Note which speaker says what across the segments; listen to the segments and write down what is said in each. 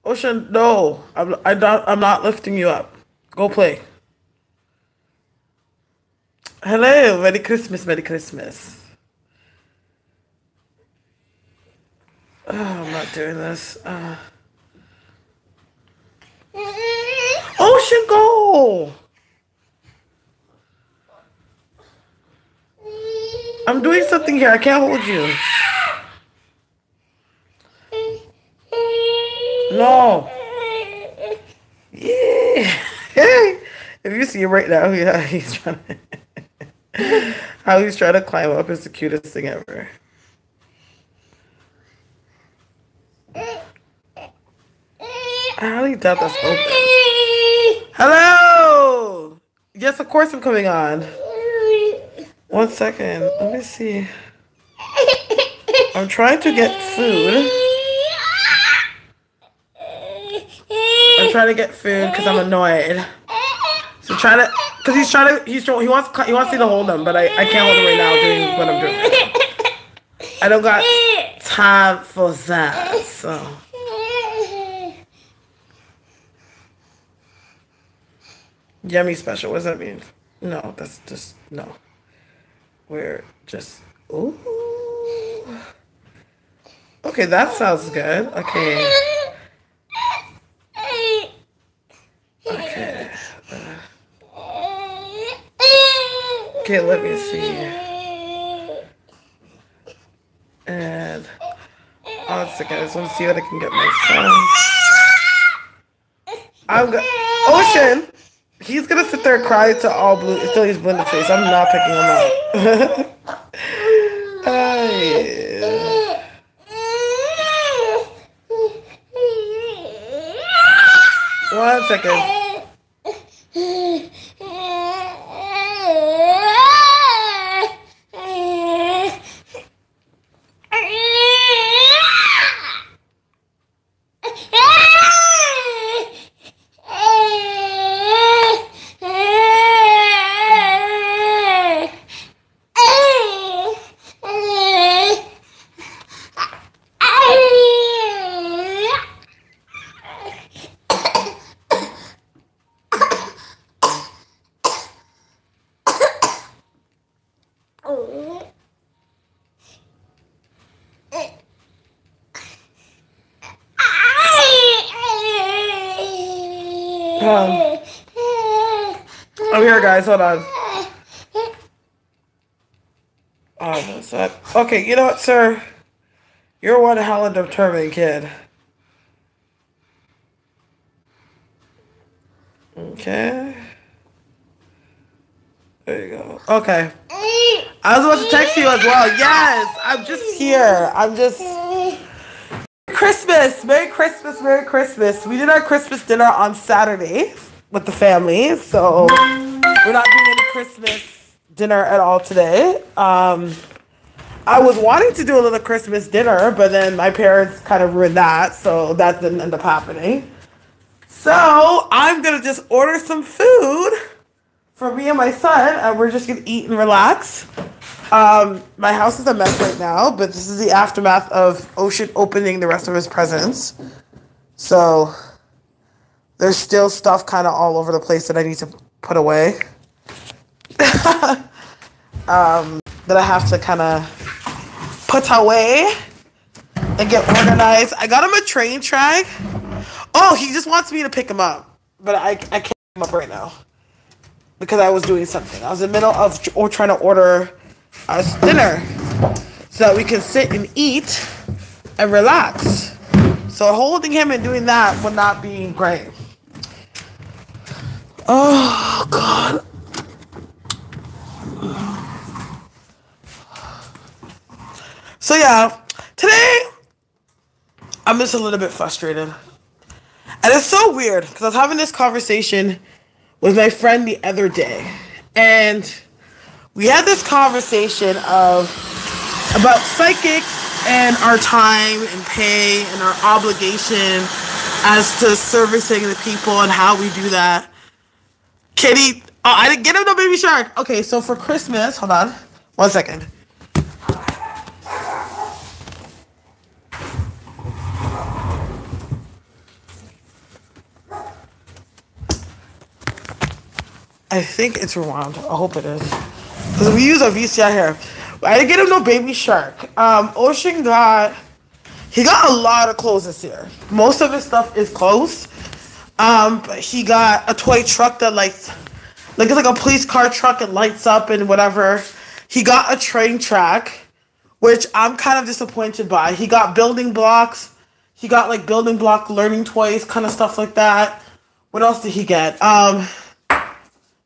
Speaker 1: Ocean, no. I'm not lifting you up. Go play. Hello, Merry Christmas, Merry Christmas. Oh, I'm not doing this. Ocean, go! I'm doing something here. I can't hold you. No. Yeah. If you see him right now, yeah, he's trying to how he's trying to climb up is the cutest thing ever. I highly doubt that's open. Hello! Yes, of course I'm coming on. 1 second. Let me see. I'm trying to get food. I'm trying to get food because I'm annoyed. So trying to, because he wants me to hold him, but I can't hold him right now doing what I'm doing. I don't got time for that, so. Yummy special, what does that mean? No, that's just, no. We're just, ooh. Okay, that sounds good. Okay. Okay. Okay, let me see. And, oh, 1 second, I just want to see what I can get my son. I'm good. Ocean! He's gonna sit there and cry to all blue, until he's blue in the face. I'm not picking him up. Hey. 1 second. I'm here, guys. Hold on. Oh, that's that. Okay, you know what, sir? You're one hell of a determined kid. Okay. There you go. Okay. I was about to text you as well. Yes, I'm just here. I'm just... Christmas! Merry Christmas, Merry Christmas. We did our Christmas dinner on Saturday with the family, so we're not doing any Christmas dinner at all today. I was wanting to do a little Christmas dinner, but then my parents kind of ruined that, so that didn't end up happening. So I'm gonna just order some food for me and my son, and we're just gonna eat and relax. My house is a mess right now, but this is the aftermath of Ocean opening the rest of his presents. So there's still stuff kind of all over the place that I need to put away. That I have to kind of put away and get organized. I got him a train track. Oh, he just wants me to pick him up, but I can't pick him up right now because I was doing something. I was in the middle of trying to order us dinner so that we can sit and eat and relax. So holding him and doing that would not be great. Oh, God. So, yeah, today I'm just a little bit frustrated. And it's so weird because I was having this conversation with my friend the other day. And we had this conversation about psychics and our time and pay and our obligation as to servicing the people and how we do that. Kitty, oh, I didn't get him no baby shark. Okay, so for Christmas, hold on, 1 second. I think it's Rwanda. I hope it is. Because we use a VCI here. I didn't get him no baby shark. Ocean he got a lot of clothes this year. Most of his stuff is clothes. But he got a toy truck that it's like a police car truck. It lights up and whatever. He got a train track, which I'm kind of disappointed by. He got building blocks. He got like building block learning toys, kind of stuff like that. What else did he get?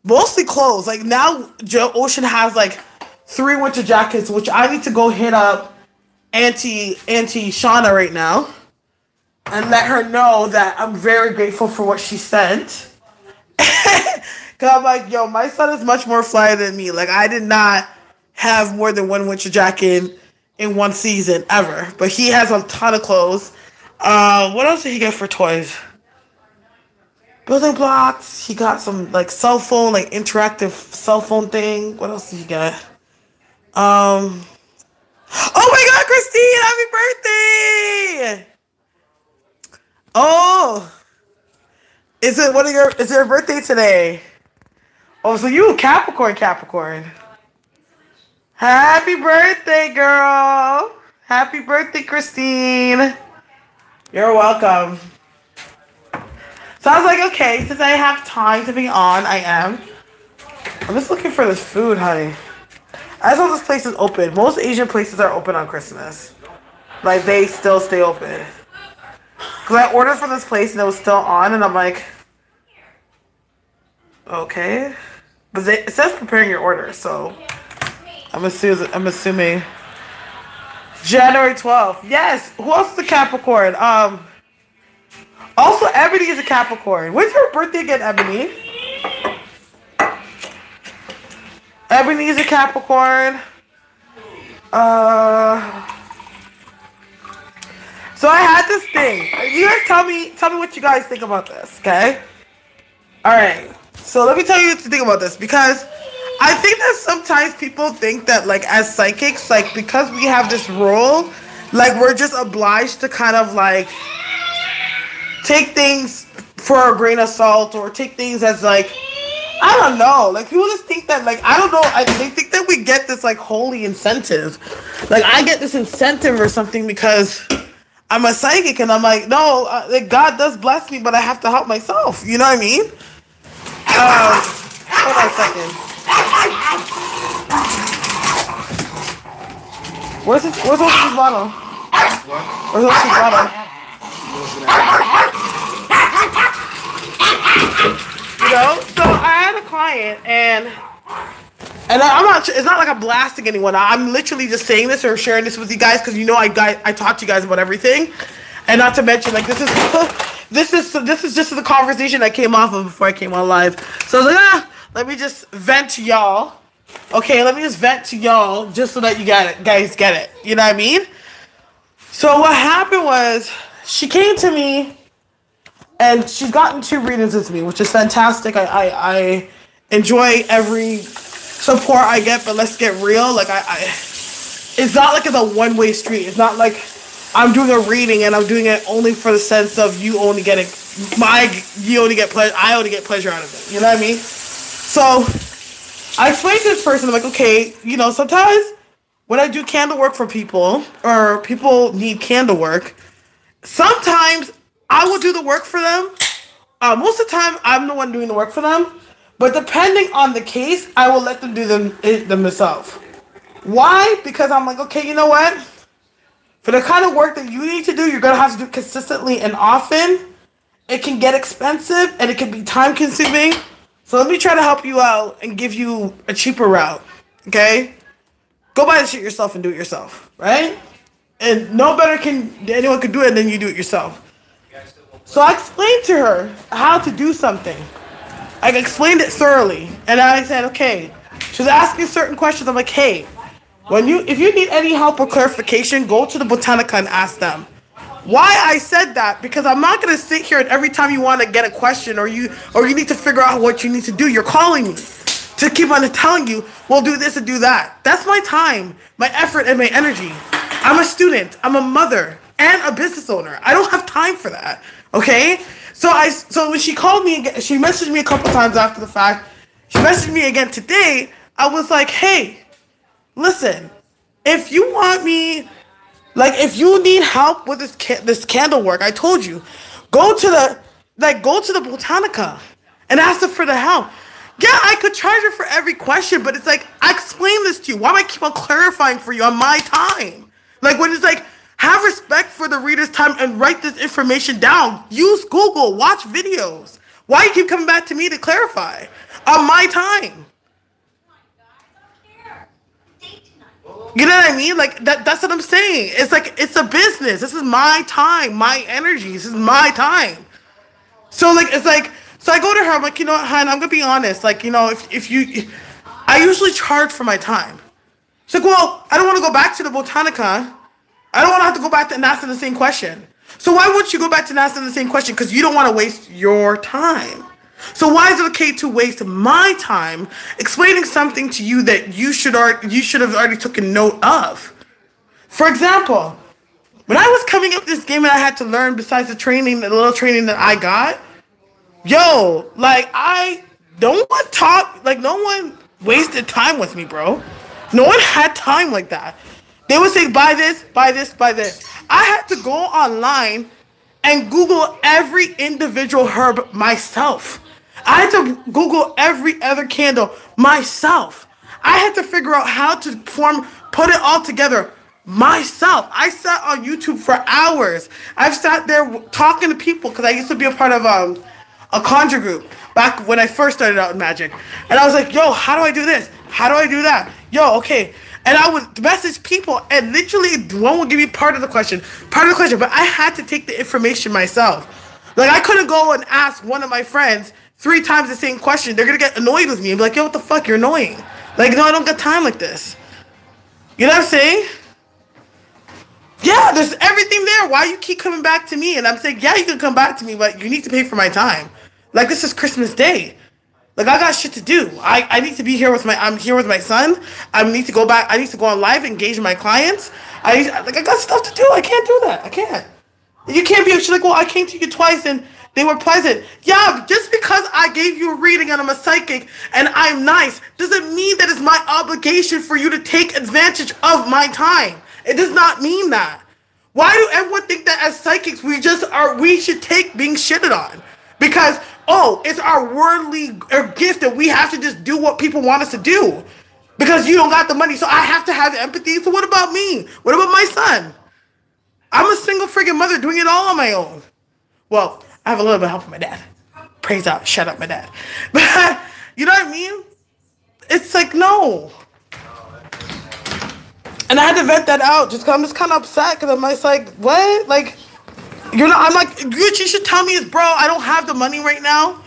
Speaker 1: Mostly clothes. Like now, Ocean has like 3 winter jackets, which I need to go hit up Auntie Shauna right now and let her know that I'm very grateful for what she sent. Cause I'm like, yo, my son is much more fly than me. Like I did not have more than 1 winter jacket in one season ever, but he has a ton of clothes. What else did he get for toys? Building blocks. He got some like cell phone, like interactive cell phone thing. What else did he get? Oh my God, Christine! Happy birthday! Oh, is your birthday today? Oh, so you Capricorn. Happy birthday, girl! Happy birthday, Christine. You're welcome. So I was like, okay, since I have time to be on, I am. I'm just looking for this food, honey. I just hope this place is open. Most Asian places are open on Christmas. Like, they still stay open. Because I ordered from this place and it was still on, and I'm like, okay. But it says preparing your order, so I'm assuming. January 12th. Yes. Who else is a Capricorn? Also, Ebony is a Capricorn. When's your birthday again, Ebony? Ebony is a Capricorn. So I had this thing. You guys tell me what you guys think about this, okay? Alright. So let me tell you what to think about this, because I think that sometimes people think that, like, as psychics, like, because we have this role, like, we're just obliged to kind of, like, take things for a grain of salt, or take things as, like, I don't know. Like, people just think that, like, I don't know. They think that we get this, like, holy incentive. Like, I get this incentive or something because I'm a psychic, and I'm like, no, like, God does bless me, but I have to help myself. You know what I mean? Hold on a second. Where's Ocean's bottle? Where's Ocean's bottle? You know, so I had a client, and I'm not. It's not like I'm blasting anyone. I'm literally just saying this or sharing this with you guys because, you know, I talk to you guys about everything, and not to mention, like, this is just the conversation I came off of before I came on live. So I was like, let me just vent to y'all. Okay, let me just vent to y'all just so that you guys get it. You know what I mean? So what happened was, she came to me, and she's gotten 2 readings with me, which is fantastic. I enjoy every support I get, but let's get real. Like, it's not like it's a one-way street. It's not like I'm doing a reading and I'm doing it only for the sense of you only get pleasure, I only get pleasure out of it. You know what I mean? So I explained to this person, I'm like, okay, you know, sometimes when I do candle work for people, or people need candle work, sometimes I will do the work for them. Most of the time, I'm the one doing the work for them. But depending on the case, I will let them do them themselves. Why? Because I'm like, okay, you know what? For the kind of work that you need to do, you're going to have to do consistently and often. It can get expensive, and it can be time consuming. So let me try to help you out and give you a cheaper route. Okay? Go buy the shit yourself and do it yourself. Right? And no better anyone can do it than you do it yourself. So I explained to her how to do something. I explained it thoroughly. And I said, okay. She was asking certain questions. I'm like, hey, if you need any help or clarification, go to the Botanica and ask them. Why I said that? Because I'm not going to sit here and every time you want to get a question or you need to figure out what you need to do, you're calling me to keep on telling you, well, do this and do that. That's my time, my effort, and my energy. I'm a student. I'm a mother and a business owner. I don't have time for that. Okay? So when she called me, she messaged me a couple times after the fact, She messaged me again today. I was like, hey, listen, if you want me, like, if you need help with this candle work, I told you, go to the Botanica and ask them for the help. Yeah, I could charge her for every question, but it's like, I explained this to you. Why am I keep on clarifying for you on my time? Like, when it's like, have respect for the reader's time and write this information down. Use Google, watch videos. Why you keep coming back to me to clarify on my time? You know what I mean? Like, that's what I'm saying. It's like, it's a business. This is my time, my energy. This is my time. So, like, it's like, so I go to her, I'm like, you know what, hon, I'm going to be honest. Like, you know, I usually charge for my time. She's like, well, I don't want to go back to the Botanica. I don't want to have to go back and ask them the same question. So why wouldn't you go back to ask them the same question? Because you don't want to waste your time. So why is it okay to waste my time explaining something to you that you should have already taken note of? For example, when I was coming up with this game and I had to learn besides the little training that I got, yo, like, no one wasted time with me, bro. No one had time like that. They would say, buy this, buy this, buy this. I had to go online and Google every individual herb myself. I had to Google every other candle myself. I had to figure out how to put it all together myself. I sat on YouTube for hours. I've sat there talking to people because I used to be a part of a conjure group back when I first started out in magic. And I was like, yo, how do I do this? How do I do that? Yo, okay. And I would message people and literally one would give me part of the question, but I had to take the information myself. Like, I couldn't go and ask one of my friends 3 times the same question. They're going to get annoyed with me and be like, yo, what the fuck? You're annoying. Like, no, I don't got time like this. You know what I'm saying? Yeah, there's everything there. Why you keep coming back to me? And I'm saying, yeah, you can come back to me, but you need to pay for my time. Like, this is Christmas Day. Like, I got shit to do. I need to be here I'm here with my son. I need to go back. I need to go on live, engage my clients. I got stuff to do. I can't do that. I can't. You can't be, she's like, well, I came to you twice and they were pleasant. Yeah, just because I gave you a reading and I'm a psychic and I'm nice doesn't mean that it's my obligation for you to take advantage of my time. It does not mean that. Why do everyone think that as psychics we should take being shitted on? Because, oh, it's our worldly gift that we have to just do what people want us to do. Because you don't got the money, so I have to have empathy. So what about me? What about my son? I'm a single friggin' mother doing it all on my own. Well, I have a little bit of help from my dad. Praise out, shut up my dad. But, you know what I mean? It's like, no. And I had to vent that out just because I'm just kind of upset because I'm just like, what? Like, I'm like, you should tell me bro, I don't have the money right now.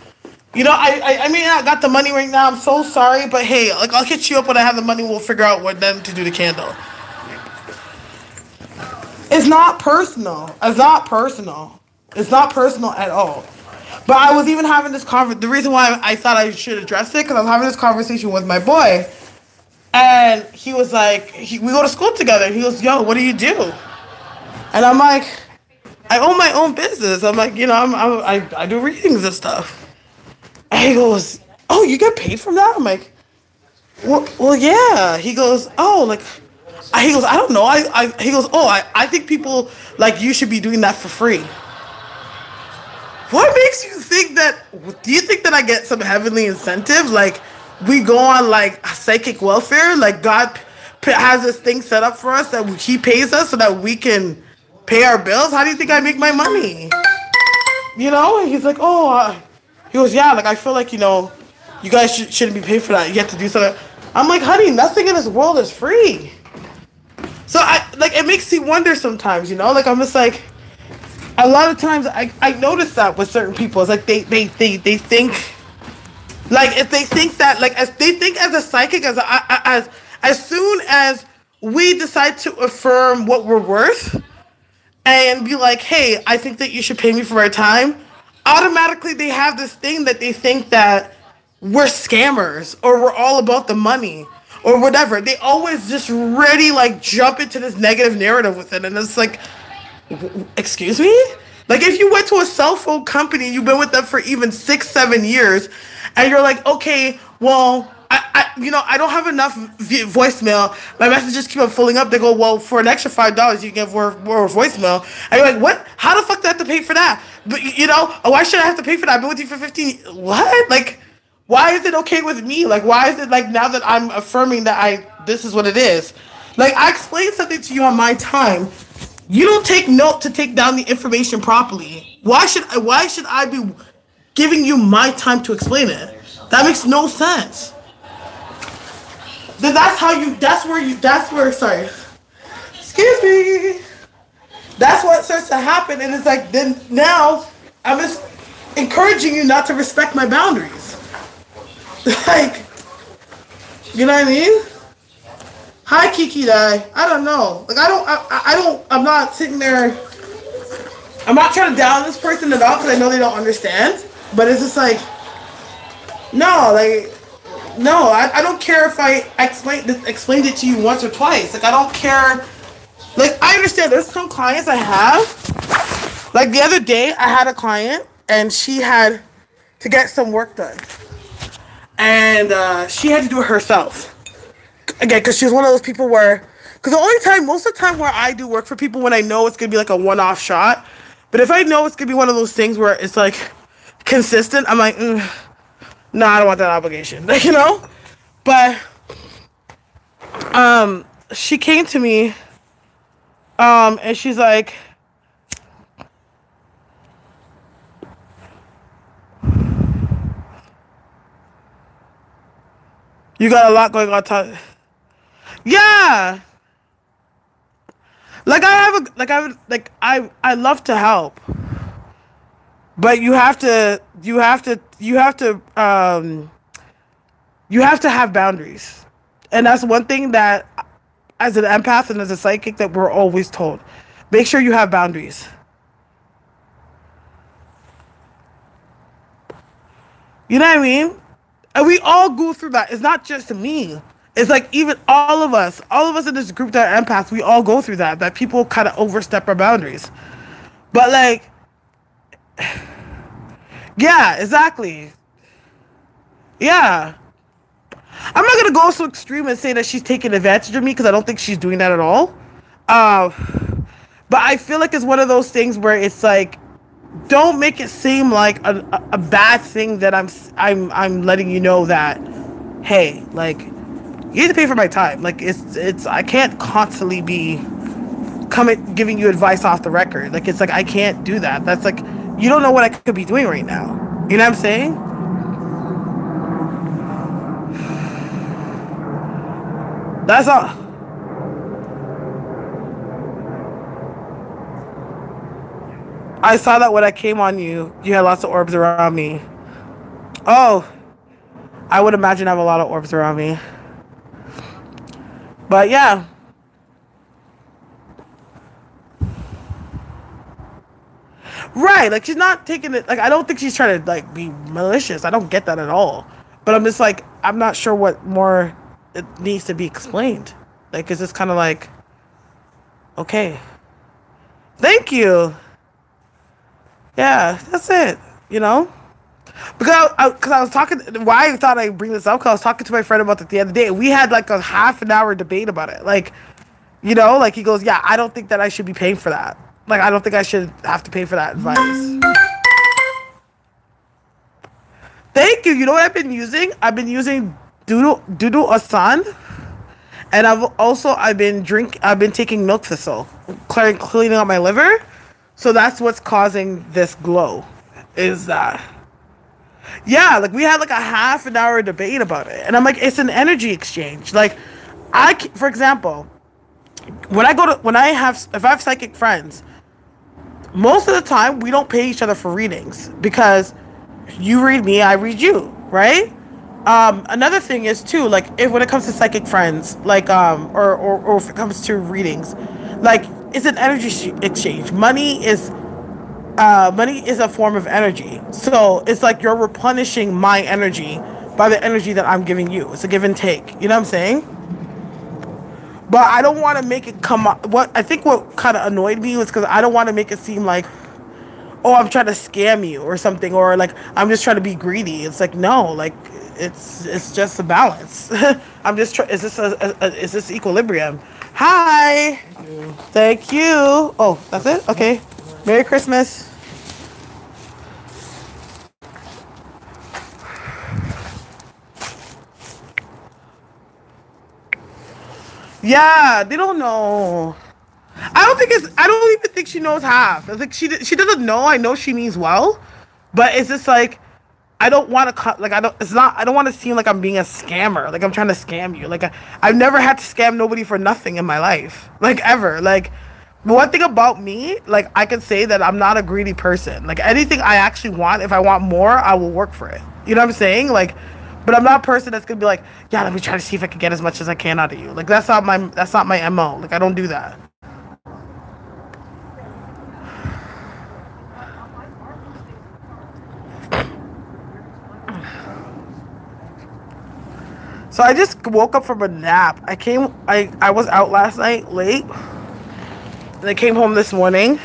Speaker 1: You know, I mean, I got the money right now. I'm so sorry, but hey, like, I'll hit you up when I have the money. We'll figure out what then to do the candle. It's not personal. It's not personal. It's not personal at all. But I was even having this the reason why I thought I should address it, because I was having this conversation with my boy. And he was like, we go to school together. He goes, yo, what do you do? And I'm like, I own my own business. I'm like, you know, I do readings and stuff. And he goes, oh, you get paid from that? I'm like, well, yeah. He goes, oh, like, he goes, I don't know. He goes, oh, I think people like you should be doing that for free. What makes you think that, do you think that I get some heavenly incentive? Like, we go on, like, psychic welfare? Like, God has this thing set up for us that he pays us so that we can pay our bills? How do you think I make my money? You know? And he's like, oh, he goes, yeah, like, I feel like, you know, you guys shouldn't be paid for that. You have to do something. I'm like, honey, nothing in this world is free. So, it makes you wonder sometimes, you know? Like, I'm just like, a lot of times I notice that with certain people. It's like they think, like, if they think that, like, as they think as a psychic, as soon as we decide to affirm what we're worth and be like, hey, I think that you should pay me for my time, automatically they have this thing that they think that we're scammers or we're all about the money or whatever. They always just ready, like, jump into this negative narrative with it. And it's like, excuse me? Like, if you went to a cell phone company, you've been with them for even 6-7 years, and you're like, okay, well, I don't have enough voicemail. My messages keep on filling up. They go, well, for an extra $5, you can get more voicemail. And you're like, what? How the fuck do I have to pay for that? But why should I have to pay for that? I've been with you for 15. What? Like, why is it okay with me? Like, why is it like now that I'm affirming that this is what it is? Like, I explained something to you on my time. You don't take note to take down the information properly. Why should I be giving you my time to explain it? That makes no sense. Then sorry. Excuse me. That's what starts to happen, and it's like, then now I'm just encouraging you not to respect my boundaries. Like, you know what I mean? Hi, Kiki Dai. I don't know. Like, I'm not sitting there. I'm not trying to down this person at all because I know they don't understand. But it's just like, no, I don't care if I explained it to you once or twice. Like, I don't care. Like, I understand there's some clients I have. Like, the other day, I had a client, and she had to get some work done. And she had to do it herself. Again, because she's one of those people where... Because most of the time where I do work for people, when I know it's going to be like a one-off shot. But if I know it's going to be one of those things where it's like consistent, I'm like, no, I don't want that obligation. You know? But she came to me, and she's like, you got a lot going on. Yeah. I love to help. But you have to have boundaries. And that's one thing that as an empath and as a psychic that we're always told. Make sure you have boundaries. You know what I mean? And we all go through that. It's not just me. It's like even all of us in this group that are empaths, we all go through that people kind of overstep our boundaries. But like, yeah, exactly. Yeah. I'm not going to go so extreme and say that she's taking advantage of me because I don't think she's doing that at all. But I feel like it's one of those things where it's like, don't make it seem like a bad thing that I'm letting you know that, hey, like, you need to pay for my time. Like, it's I can't constantly be giving you advice off the record. Like, it's like, I can't do that. That's like, you don't know what I could be doing right now. You know what I'm saying? That's all. I saw that when I came on you had lots of orbs around me. Oh, I would imagine I have a lot of orbs around me. But yeah. Right, like she's not taking it, like I don't think she's trying to like be malicious. I don't get that at all. But I'm just like, I'm not sure what more it needs to be explained. Like, it's just kind of like, okay. Thank you. Yeah, that's it, you know? Because I was talking, why I thought I'd bring this up, because I was talking to my friend about it the other day, and we had like a half an hour debate about it. Like, you know, like he goes, yeah, I don't think that I should be paying for that. Like, I don't think I should have to pay for that advice. Thank you. You know what I've been using? I've been using Doodle Asan. And I've been taking milk thistle, cleaning out my liver. So that's what's causing this glow. Is that? Yeah, like we had like a half an hour debate about it. And I'm like, it's an energy exchange. Like, for example, if I have psychic friends, most of the time we don't pay each other for readings because you read me, I read you, right? Another thing is too, like when it comes to psychic friends, like or if it comes to readings, like it's an energy exchange. Money is a form of energy, so it's like you're replenishing my energy by the energy that I'm giving you. It's a give and take. You know what I'm saying? But I don't want to make it come up. What kind of annoyed me was because I don't want to make it seem like, oh, I'm trying to scam you or something, or like I'm just trying to be greedy. It's like no, like it's just a balance. I'm just trying. Is this is this equilibrium? Hi. Thank you. Oh, that's it. Okay. Merry Christmas. Yeah, they don't know. I don't think it's. I don't even think she knows half. I think she doesn't know. I know she means well, but it's just like I don't want to cut. Like I don't. It's not. I don't want to seem like I'm being a scammer. Like I'm trying to scam you. Like I've never had to scam nobody for nothing in my life. Like ever. Like one thing about me, like I can say that I'm not a greedy person. Like anything I actually want, if I want more, I will work for it. You know what I'm saying? Like, but I'm not a person that's gonna be like, yeah, let me try to see if I can get as much as I can out of you. Like that's not my mo. Like I don't do that. So I just woke up from a nap. I was out last night late, and I came home this morning.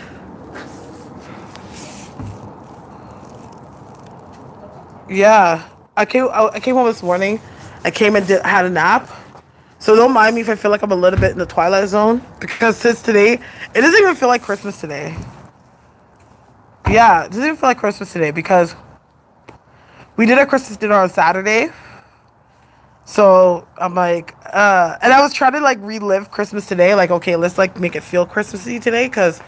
Speaker 1: Yeah, I came home this morning. I came and had a nap. So don't mind me if I feel like I'm a little bit in the twilight zone, because since today, it doesn't even feel like Christmas today. Yeah, it doesn't even feel like Christmas today because we did a Christmas dinner on Saturday. So I'm like, and I was trying to like relive Christmas today. Like, okay, let's like make it feel Christmassy today, cause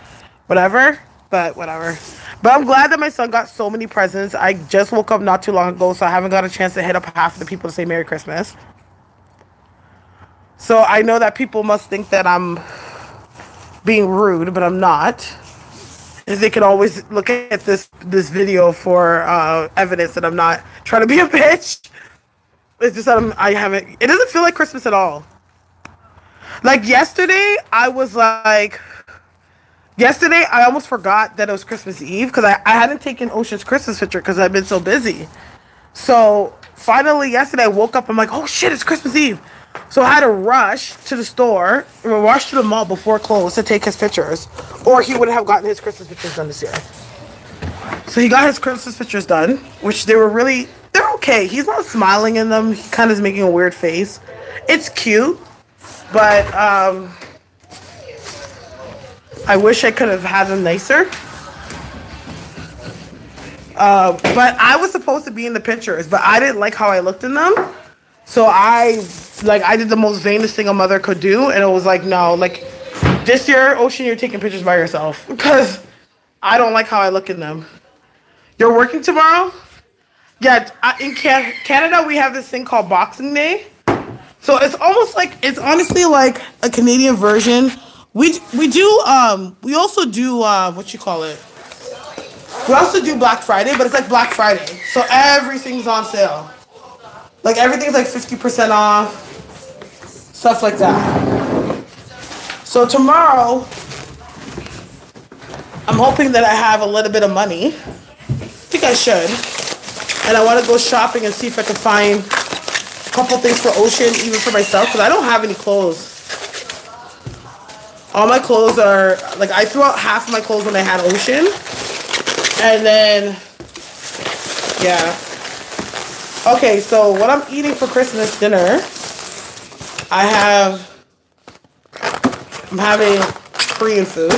Speaker 1: whatever. But whatever. But I'm glad that my son got so many presents. I just woke up not too long ago, so I haven't got a chance to hit up half of the people to say Merry Christmas. So I know that people must think that I'm being rude, but I'm not. And they can always look at this video for evidence that I'm not trying to be a bitch. It's just that I haven't. It doesn't feel like Christmas at all. Like yesterday, I was like, yesterday I almost forgot that it was Christmas Eve because I hadn't taken Ocean's Christmas picture because I've been so busy. So finally yesterday I woke up. I'm like, oh shit, it's Christmas Eve. So I had to rush to the store, or rush to the mall before it closed to take his pictures, or he would have gotten his Christmas pictures done this year. So he got his Christmas pictures done, which they're okay. He's not smiling in them. He kind of is making a weird face. It's cute, but I wish I could have had them nicer. But I was supposed to be in the pictures, but I didn't like how I looked in them. So I did the most vainest thing a mother could do, and it was like, no, like this year, Ocean, you're taking pictures by yourself because I don't like how I look in them. You're working tomorrow? Yeah, in Canada we have this thing called Boxing Day. So it's almost like, it's honestly like a Canadian version. We also do what you call it? We also do Black Friday, but it's like Black Friday. So everything's on sale. Like everything's like 50% off. Stuff like that. So tomorrow, I'm hoping that I have a little bit of money. I think I should. And I want to go shopping and see if I can find a couple things for Ocean, even for myself, because I don't have any clothes. All my clothes are, like, I threw out half of my clothes when I had Ocean. And then, yeah. Okay, so what I'm eating for Christmas dinner, I'm having Korean food.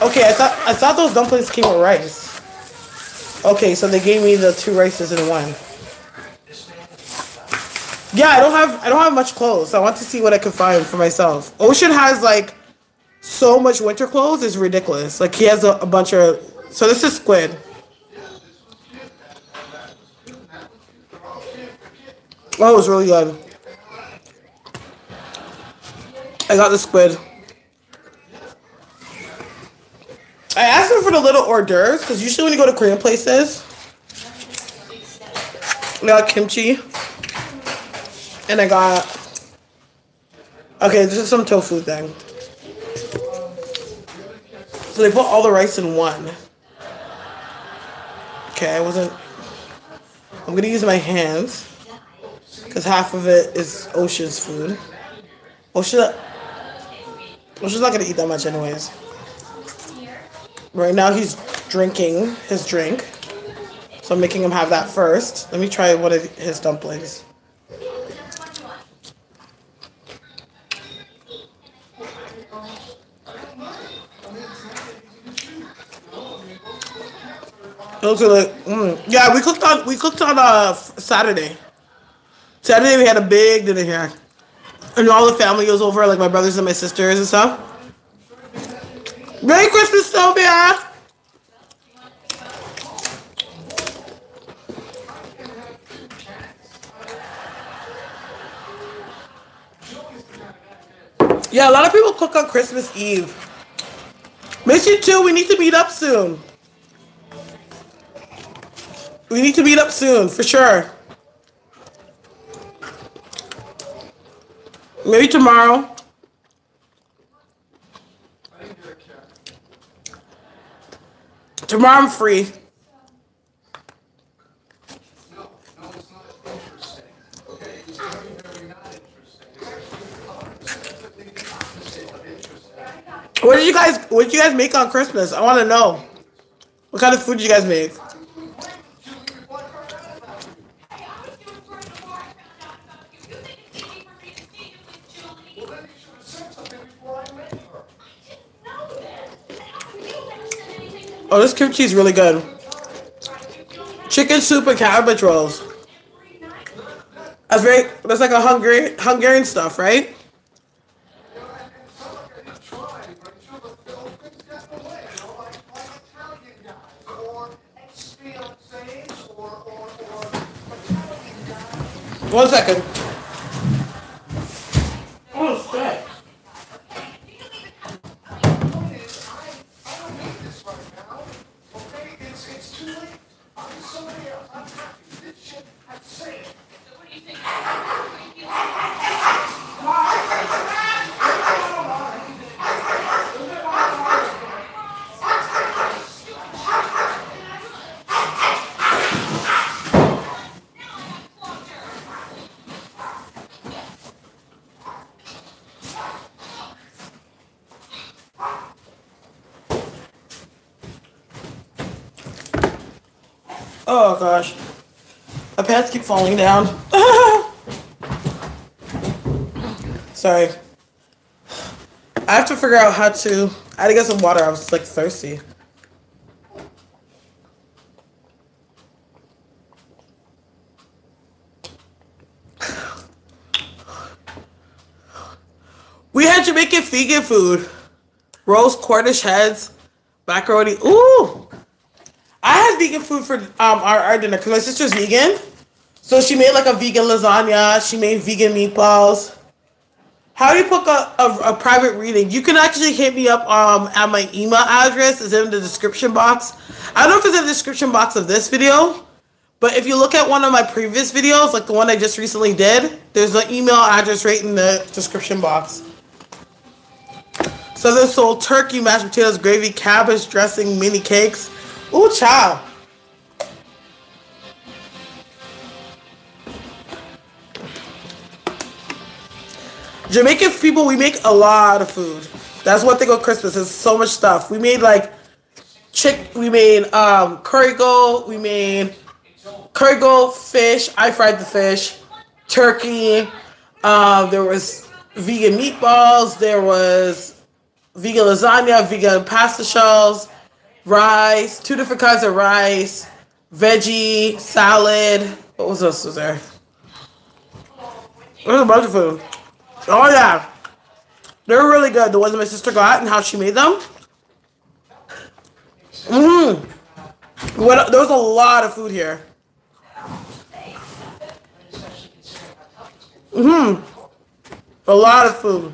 Speaker 1: Okay, I thought those dumplings came with rice. Okay, so they gave me the 2 rices in one. Yeah, I don't have much clothes. So I want to see what I can find for myself. Ocean has like so much winter clothes, it's ridiculous. Like he has a bunch of. So this is squid. Oh, it was really good. I got the squid. I asked them for the little hors d'oeuvres because usually when you go to Korean places, I got kimchi. And I got, okay, this is some tofu thing. So they put all the rice in one. Okay, I'm gonna use my hands because half of it is Ocean's food. Ocean's not gonna eat that much anyways. Right now he's drinking his drink. So I'm making him have that first. Let me try one of his dumplings. Those are like, yeah. We cooked on Saturday. Saturday we had a big dinner here, and all the family was over, like my brothers and my sisters and stuff. Merry Christmas, Sylvia. Yeah, a lot of people cook on Christmas Eve. Miss you too. We need to meet up soon. We need to meet up soon, for sure. Maybe tomorrow. Tomorrow I'm free. What did you guys make on Christmas? I want to know. What kind of food did you guys make? Oh, this kimchi is really good. Chicken soup and cabbage rolls. That's like a Hungarian stuff, right? One second. Oh, shit. Oh gosh. My pants keep falling down. Sorry. I have to figure out how to... I had to get some water. I was like thirsty. We had Jamaican vegan food. Roast Cornish heads. Macaroni. Ooh! I had vegan food for our dinner because my sister's vegan. So she made like a vegan lasagna. She made vegan meatballs. How do you book a private reading? You can actually hit me up at my email address. It's in the description box. I don't know if it's in the description box of this video, but if you look at one of my previous videos, like the one I just recently did, there's an email address right in the description box. So there's sold turkey, mashed potatoes, gravy, cabbage, dressing, mini cakes. Ooh, child. Jamaican people, we make a lot of food. That's one thing on Christmas. There's so much stuff. We made like curry goat. We made curry goat, fish. I fried the fish. Turkey. There was vegan meatballs. There was vegan lasagna, vegan pasta shells, rice, 2 different kinds of rice, veggie, salad. What else was there? There's a bunch of food. Oh yeah, they're really good. The ones that my sister got and how she made them. There was a lot of food here. A lot of food.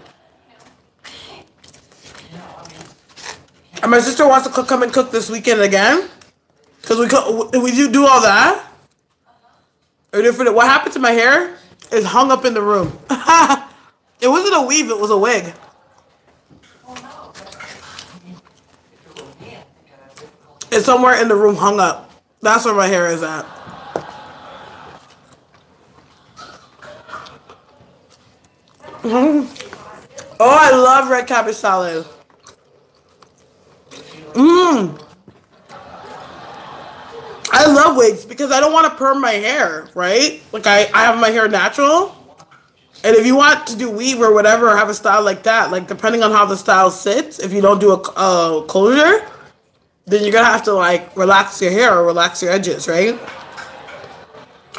Speaker 1: And my sister wants to come and cook this weekend again, because we do all that. What happened to my hair is hung up in the room. It wasn't a weave, it was a wig. It's somewhere in the room hung up. That's where my hair is at. Oh, I love red cabbage salad. Mmm. I love wigs because I don't want to perm my hair, right? Like I have my hair natural. And if you want to do weave or whatever, or have a style like that, like depending on how the style sits, if you don't do a closure, then you're gonna have to like relax your hair or relax your edges, right?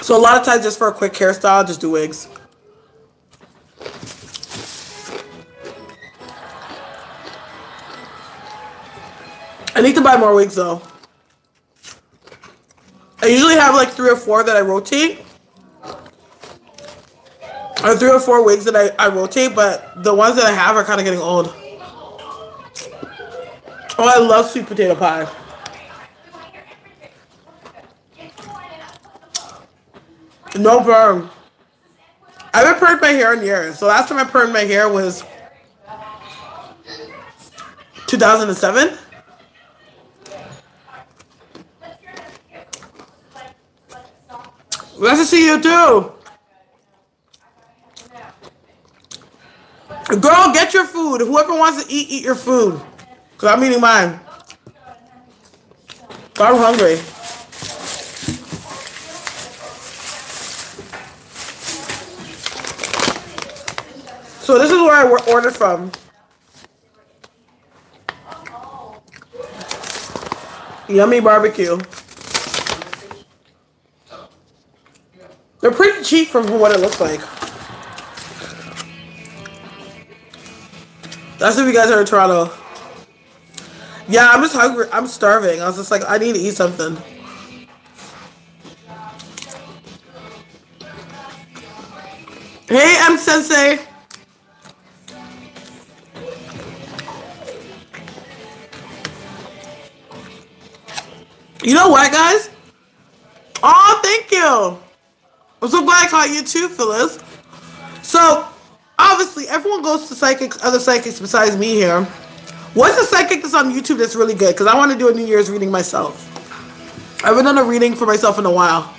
Speaker 1: So a lot of times, just for a quick hairstyle, just do wigs. I need to buy more wigs though. I usually have like 3 or 4 that I rotate. Or 3 or 4 wigs that I rotate, but the ones that I have are kind of getting old. Oh, I love sweet potato pie. No perm. I haven't permed my hair in years. So last time I permed my hair was 2007. Nice to see you too. Girl, get your food. Whoever wants to eat your food. Because I'm eating mine. I'm hungry. So this is where I ordered from. Yummy barbecue. They're pretty cheap from what it looks like. That's if you guys are in Toronto. Yeah, I'm just hungry. I'm starving. I was just like, I need to eat something. Hey, M Sensei. You know what, guys? Oh, thank you. I'm so glad I caught you too, Phyllis. So, obviously, everyone goes to psychics, other psychics besides me here. What's the psychic that's on YouTube that's really good? Because I want to do a New Year's reading myself. I haven't done a reading for myself in a while.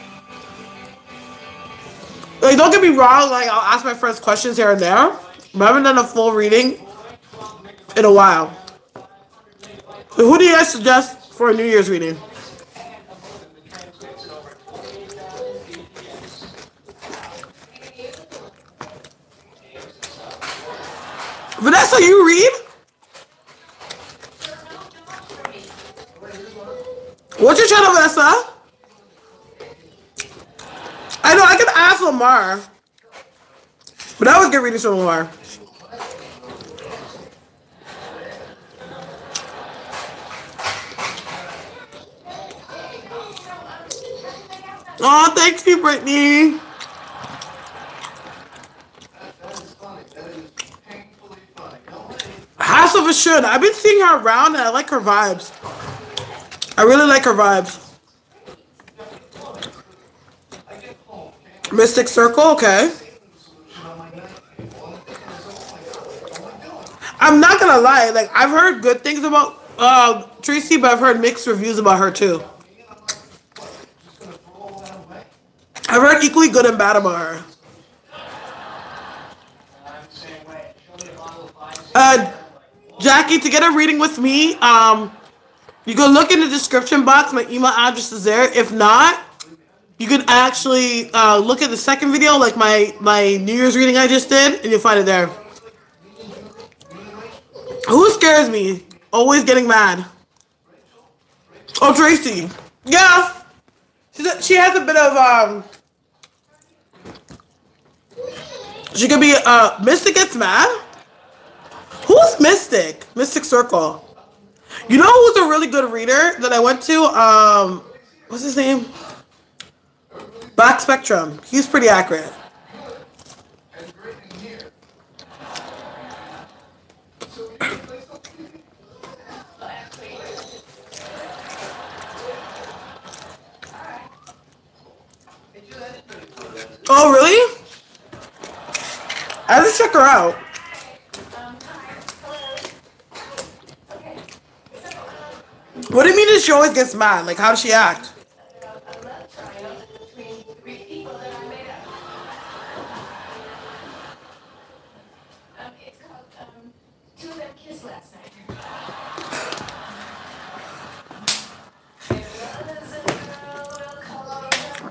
Speaker 1: Like, don't get me wrong, like, I'll ask my friends questions here and there, but I haven't done a full reading in a while. So who do you guys suggest for a New Year's reading? Vanessa, you read? What's your channel, Vanessa? I know, I can ask Lamar. But I always get readings from Lamar. Oh, thanks you, Brittany. House of a Should. I've been seeing her around and I like her vibes. I really like her vibes. Mystic Circle, okay. I'm not gonna lie, like I've heard good things about Tracy, but I've heard mixed reviews about her too. I've heard equally good and bad about her. Jackie, to get a reading with me, you can look in the description box. My email address is there. If not, you can actually look at the second video, like my New Year's reading I just did, and you'll find it there. Who scares me? Always getting mad. Oh, Tracy. Yeah. She has a bit of, she could be, Mystic gets mad? Who's Mystic? Mystic Circle. You know who's a really good reader that I went to? What's his name? Black Spectrum. He's pretty accurate. Oh, really? I have to check her out. What do you mean that she always gets mad? Like, how does she act?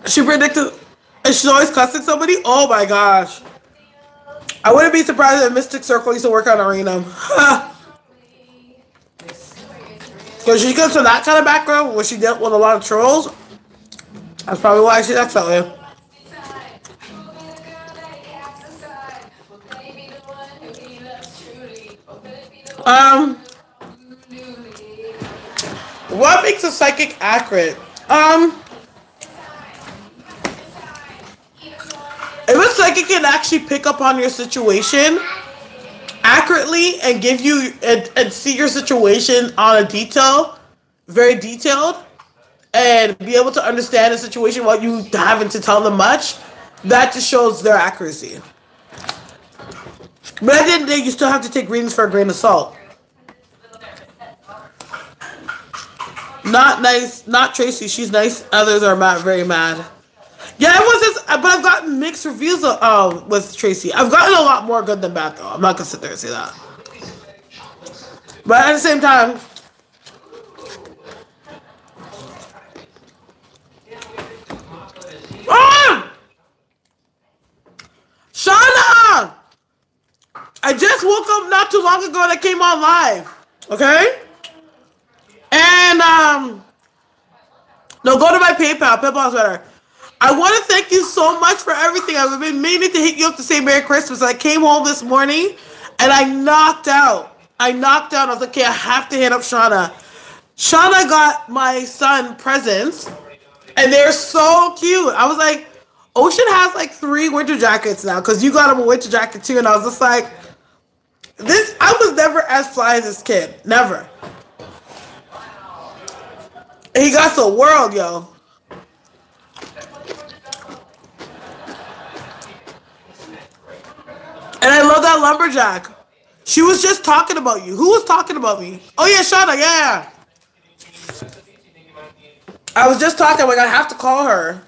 Speaker 1: She predicted, and she's always cussing somebody. Oh my gosh. I wouldn't be surprised if Mystic Circle used to work on Arena. Because she comes from that kind of background where she dealt with a lot of trolls. That's probably why she acts that way. What makes a psychic accurate? If a psychic can actually pick up on your situation accurately and give you and see your situation on a detail, very detailed, and be able to understand the situation without you having to tell them much, that just shows their accuracy. But at the end of the day, you still have to take readings for a grain of salt. Not nice, not Tracy. She's nice. Others are mad, very mad. Yeah, it was just, but I've gotten mixed reviews with Tracy. I've gotten a lot more good than bad, though. I'm not gonna sit there and say that. But at the same time, Shauna! I just woke up not too long ago and I came on live. Okay? And, no, go to my PayPal. PayPal's better. I want to thank you so much for everything. I've been meaning to hit you up to say Merry Christmas. I came home this morning and I knocked out. I was like, okay, I have to hit up Shauna. Shauna got my son presents and they're so cute. I was like, Ocean has like 3 winter jackets now because you got him a winter jacket too. And I was just like, I was never as fly as this kid. Never. And he got the world, yo. And I love that lumberjack. She was just talking about you. Who was talking about me? Oh yeah, Shauna, yeah. I was just talking, like I have to call her.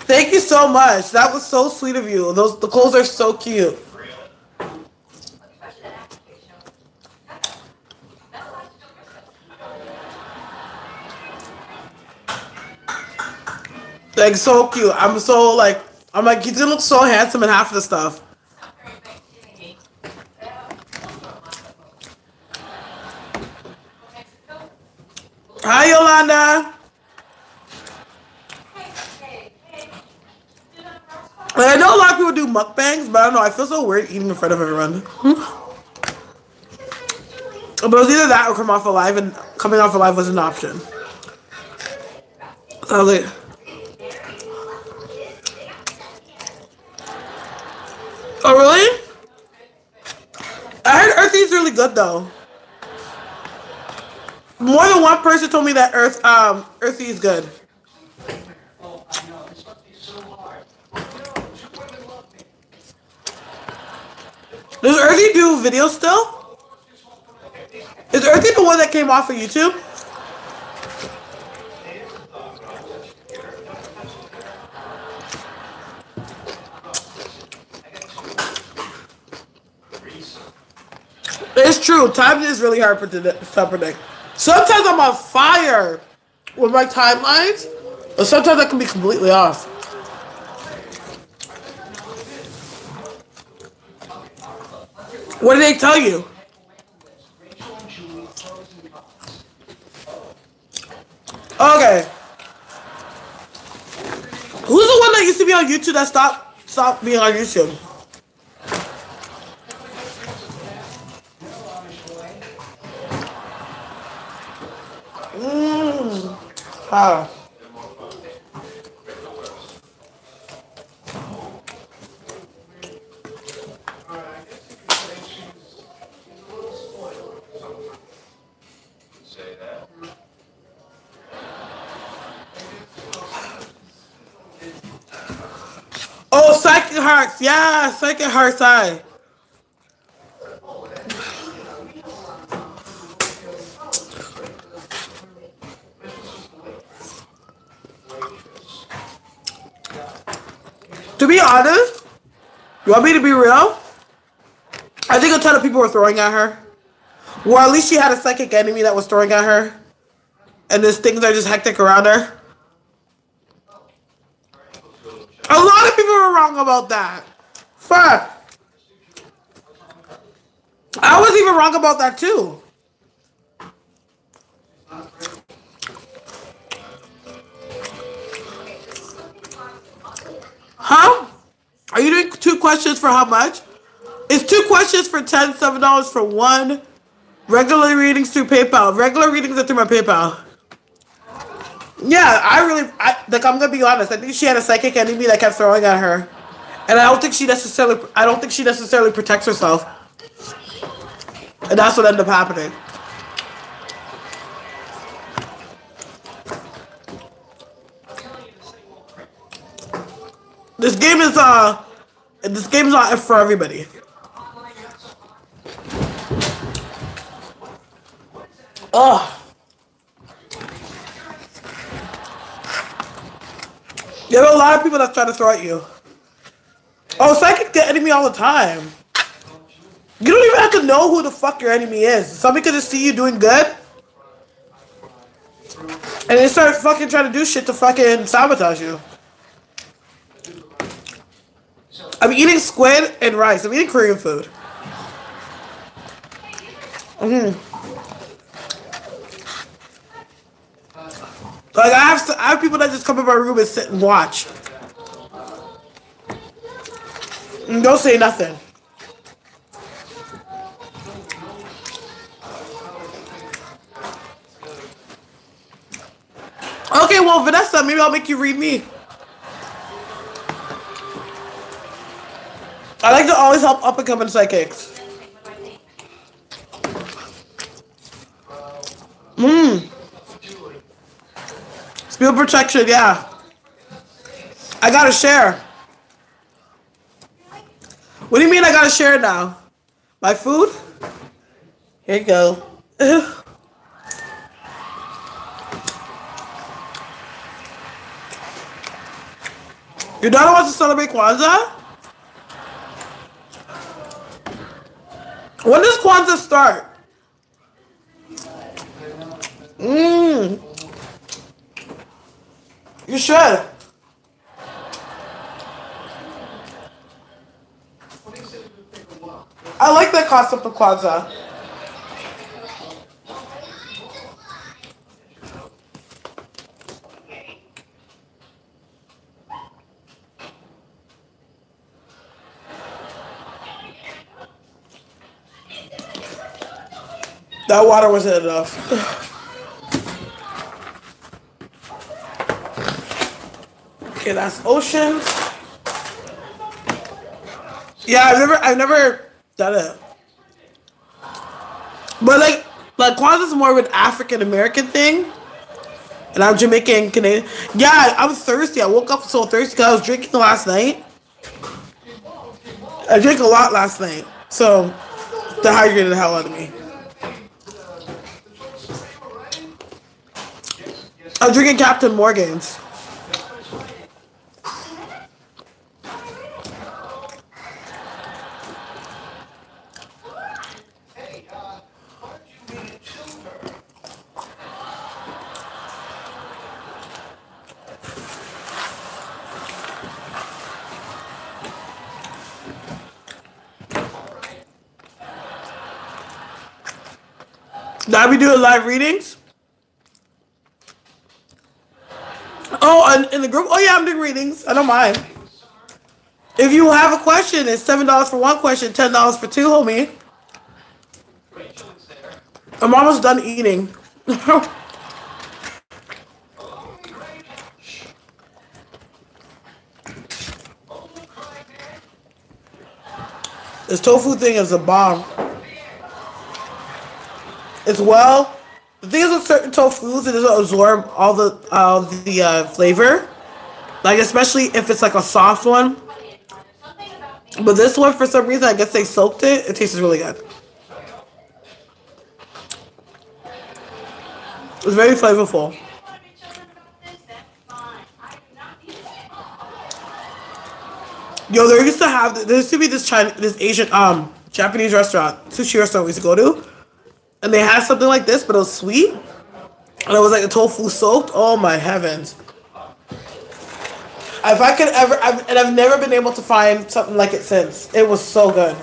Speaker 1: Thank you so much. That was so sweet of you. The clothes are so cute. Like so cute. I'm like, he's gonna look so handsome in half of the stuff. Hi, Yolanda. Like, I know a lot of people do mukbangs, but I don't know. I feel so weird eating in front of everyone. But it was either that or come off alive, and coming off alive was an option. So I was like, oh really? I heard Earthy's really good though. More than one person told me that Earthy is good. Does Earthy do videos still? Is Earthy the one that came off of YouTube? It's true. Time is really hard to predict. Sometimes I'm on fire with my timelines, but sometimes I can be completely off. What did they tell you? Okay. Who's the one that used to be on YouTube that stopped being on YouTube? Ah. Oh, Psychic Hearts. Yeah, Psychic Hearts Eye. To be honest, you want me to be real? I think a ton of people were throwing at her. Or at least she had a psychic enemy that was throwing at her. and these things are just hectic around her. A lot of people were wrong about that. Fuck. I was even wrong about that too. Huh? Are you doing 2 questions for how much? It's 2 questions for $10, $7 for 1. Regular readings through PayPal. Regular readings are through my PayPal. Yeah, I'm gonna be honest. I think she had a psychic enemy that kept throwing at her, and I don't think she necessarily protects herself, and that's what ended up happening. This game is not for everybody. Ugh. There are a lot of people that try to throw at you. Oh, psychics get enemy all the time. You don't even have to know who the fuck your enemy is. Somebody could just see you doing good, and they start fucking trying to do shit to fucking sabotage you. I'm eating squid and rice. I'm eating Korean food. Like I have people that just come in my room and sit and watch. And don't say nothing. Okay, well, Vanessa, maybe I'll make you read me. I like to always help up and coming psychics. Spiel protection, yeah. I gotta share. What do you mean I gotta share now? My food? Here you go. Your daughter wants to celebrate Kwanzaa? When does Kwanzaa start? You should. I like that concept of Kwanzaa. That water wasn't enough. Okay, that's oceans. Yeah, I've never done it. But like Kwanzaa's more of an African American thing, and I'm Jamaican Canadian. Yeah, I'm thirsty. I woke up so thirsty because I was drinking last night. I drank a lot last night, so dehydrated the hell out of me. I'm drinking Captain Morgan's. Now we doing live readings? Oh, in the group? Oh yeah, I'm doing readings. I don't mind. If you have a question, it's $7 for 1 question, $10 for 2, homie. I'm almost done eating. This tofu thing is a bomb. It's the thing is with certain tofus, it doesn't absorb all the flavor. Like, especially if it's like a soft one. But this one, for some reason, I guess they soaked it. It tastes really good. It's very flavorful. Yo, there used to be this Asian, Japanese restaurant, sushi restaurant we used to go to. And they had something like this, but it was sweet. And it was like a tofu soaked. Oh my heavens. If I could ever, I've never been able to find something like it since. It was so good.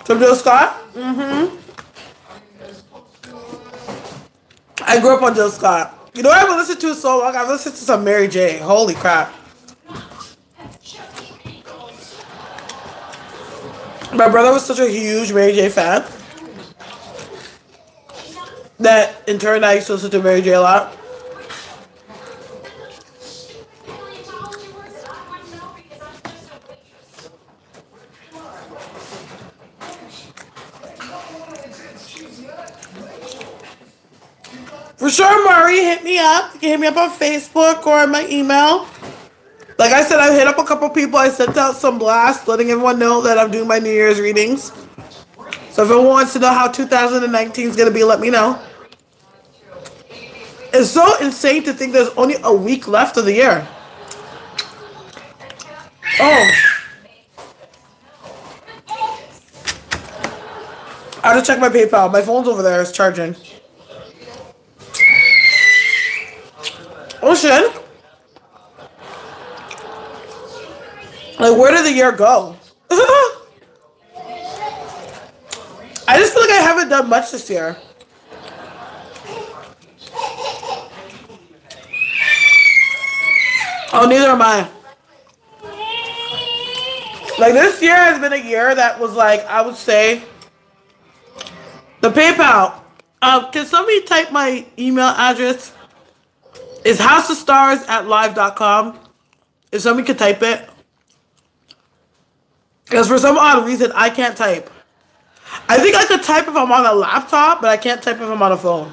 Speaker 1: From Jill Scott? Mm-hmm. I grew up on Jill Scott. You know what I haven't listened to so long? I've listened to some Mary J. Holy crap. My brother was such a huge Mary J fan that in turn I used to listen to Mary J a lot. For sure, Murray, hit me up. You can hit me up on Facebook or on my email. Like I said, I hit up a couple people. I sent out some blasts letting everyone know that I'm doing my New Year's readings. So if anyone wants to know how 2019 is going to be, let me know. It's so insane to think there's only a week left of the year. Oh. I have to check my PayPal. My phone's over there. It's charging. Oh shit. Like, where did the year go? I just feel like I haven't done much this year. Oh, neither am I. Like, this year has been a year that was like, I would say, the PayPal. Can somebody type my email address? It's houseofstars@live.com. If somebody could type it. Because for some odd reason, I can't type. I think I could type if I'm on a laptop, but I can't type if I'm on a phone.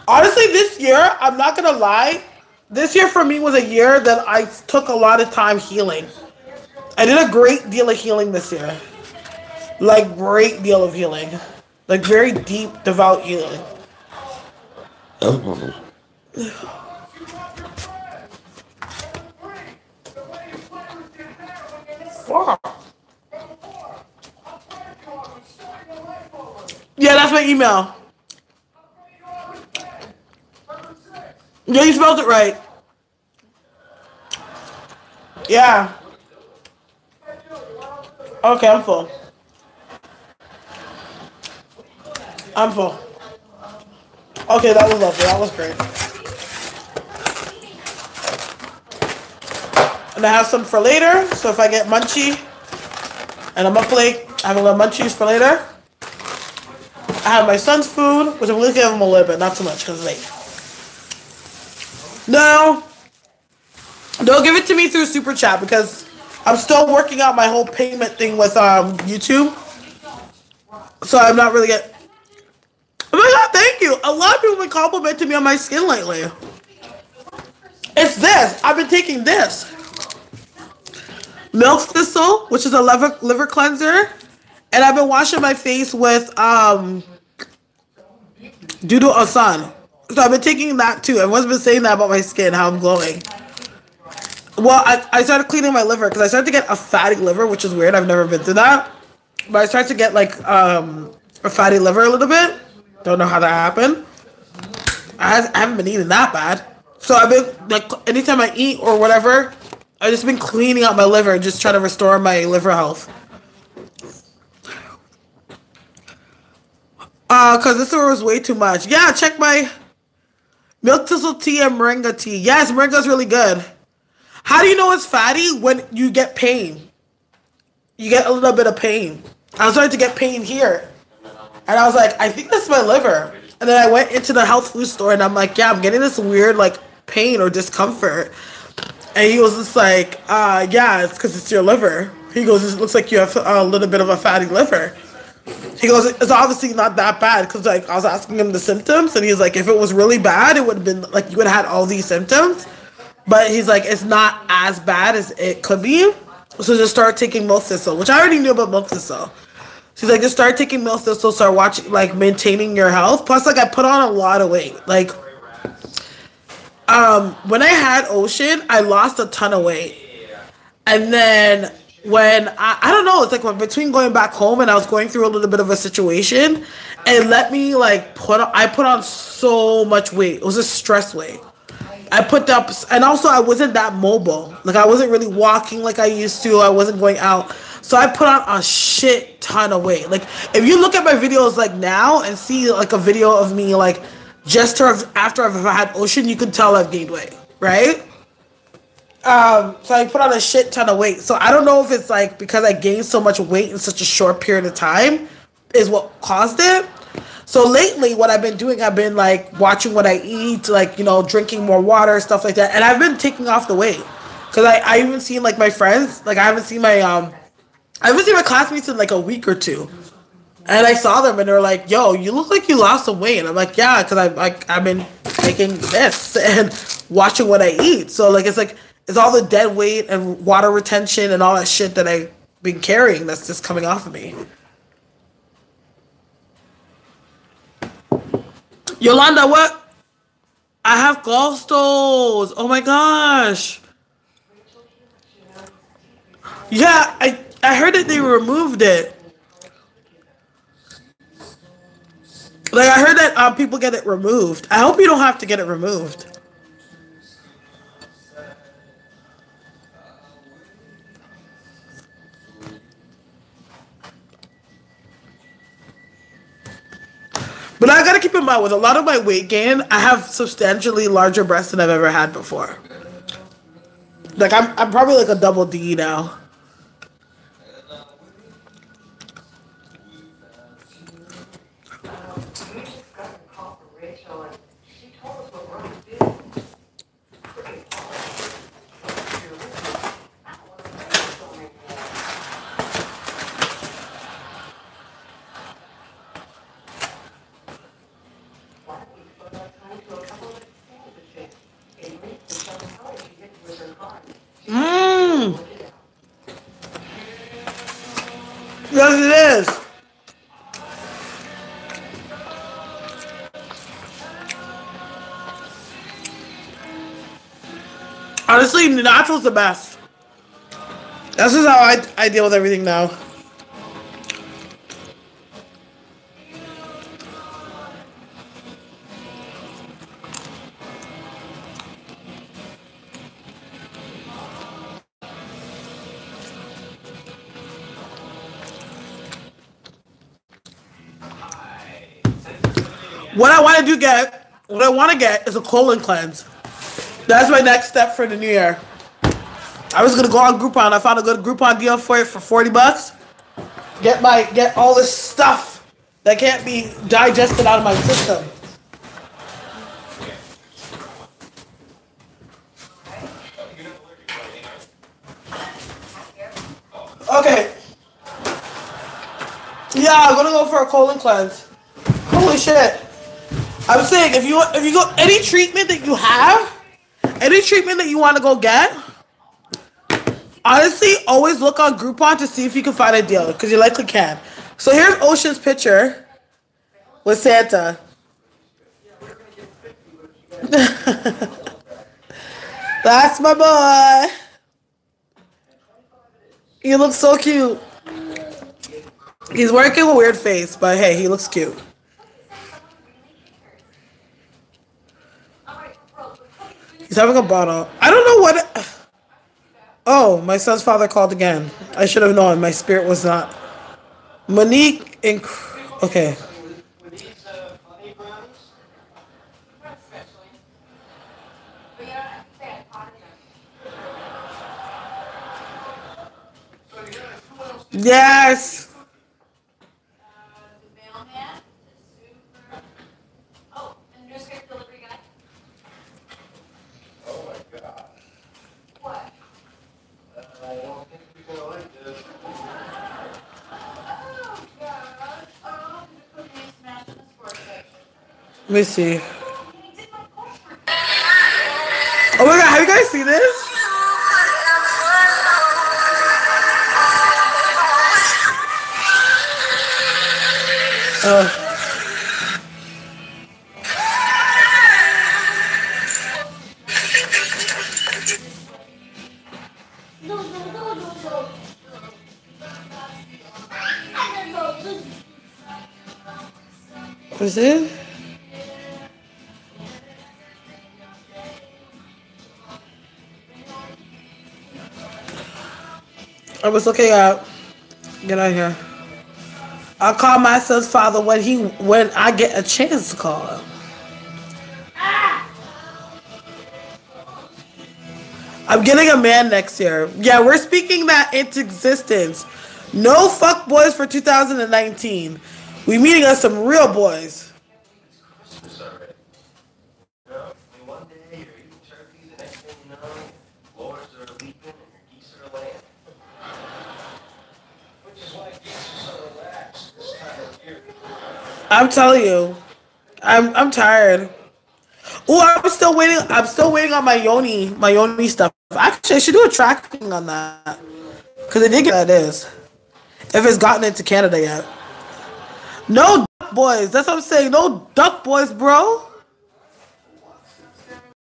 Speaker 1: Honestly, this year, I'm not going to lie. This year for me was a year that I took a lot of time healing. I did a great deal of healing this year. Like, great deal of healing. Like, very deep, devout healing. Yeah, that's my email. Yeah, you spelled it right. Yeah. Okay, I'm full. I'm full. Okay, that was lovely. That was great. And I have some for later, so if I get munchy and I'm up late, I have a little munchies for later. I have my son's food, which I'm going to give him a little bit, not too much because it's late. No, don't give it to me through Super Chat because I'm still working out my whole payment thing with YouTube. So I'm not really getting... Oh my god, thank you. A lot of people have been complimenting me on my skin lately. It's this. I've been taking this. Milk Thistle, which is a liver cleanser. And I've been washing my face with Doodle Asan. So I've been taking that too. Everyone's been saying that about my skin, how I'm glowing. Well, I started cleaning my liver because I started to get a fatty liver, which is weird. I've never been through that. But I started to get like a fatty liver a little bit. Don't know how that happened. I haven't been eating that bad. So I've been, like, anytime I eat or whatever, I've just been cleaning out my liver and just trying to restore my liver health. Because this one was way too much. Yeah, check my milk thistle tea and moringa tea. Yes, moringa's really good. How do you know it's fatty? When you get pain. You get a little bit of pain. I was starting to get pain here. And I was like, I think that's my liver. And then I went into the health food store and I'm like, yeah, I'm getting this weird like pain or discomfort. And he was just like, yeah, it's because it's your liver. He goes, it looks like you have a little bit of a fatty liver. He goes, it's obviously not that bad because like I was asking him the symptoms and he's like, if it was really bad, it would have been like you would have had all these symptoms. But he's like, it's not as bad as it could be. So just start taking milk thistle, which I already knew about milk thistle. She's like, just start taking milk thistle, start watching, like, maintaining your health. Plus, like, I put on a lot of weight. Like, when I had Ocean, I lost a ton of weight. And then when I don't know, it's like when, between going back home and I was going through a little bit of a situation, it let me like I put on so much weight. It was a stress weight. I put up, and also I wasn't that mobile. Like I wasn't really walking like I used to. I wasn't going out. So I put on a shit ton of weight. Like if you look at my videos like now and see like a video of me like just after I've had Ocean, you can tell I've gained weight, right? So I put on a shit ton of weight. So I don't know if it's like because I gained so much weight in such a short period of time is what caused it. So lately what I've been doing, I've been like watching what I eat, like, you know, drinking more water, stuff like that. And I've been taking off the weight. Cause I even seen like my friends, like I haven't seen my classmates in like a week or two. And I saw them and they were like, yo, you look like you lost some weight. And I'm like, yeah, cause I've been taking this and watching what I eat. So like, it's all the dead weight and water retention and all that shit that I've been carrying that's just coming off of me. Yolanda, what? I have gallstones. Oh my gosh. Yeah, I heard that they removed it. Like I heard that people get it removed. I hope you don't have to get it removed. But I gotta keep in mind, with a lot of my weight gain, I have substantially larger breasts than I've ever had before. Like I'm probably like a double D now. Yes, it is. Honestly, the natural's the best. This is how I deal with everything now. What I want to get is a colon cleanse. That's my next step for the new year. I was gonna go on Groupon. I found a good Groupon deal for it for $40. Get all this stuff that can't be digested out of my system. Okay. Yeah, I'm gonna go for a colon cleanse. Holy shit. I'm saying if you go any treatment that you have, any treatment that you want to go get, honestly, always look on Groupon to see if you can find a deal, because you likely can. So here's Ocean's picture with Santa. That's my boy. He looks so cute. He's working a weird face, but hey, he looks cute. He's having a bottle. I don't know what... Oh, my son's father called again. I should have known. My spirit was not. Monique and... Okay. Yes. Let me see. Oh my god, have you guys seen this? Uh, was it? I was looking at. Get out of here. I'll call my son's father when I get a chance to call him. I'm getting a man next year. Yeah, we're speaking that into existence. No fuck boys for 2019. We meeting us some real boys. I'm telling you, I'm tired. Oh, I'm still waiting on my yoni stuff. Actually, I should do a tracking on that because I did get that is. If it's gotten into Canada yet. No duck boys. That's what I'm saying. No duck boys, bro.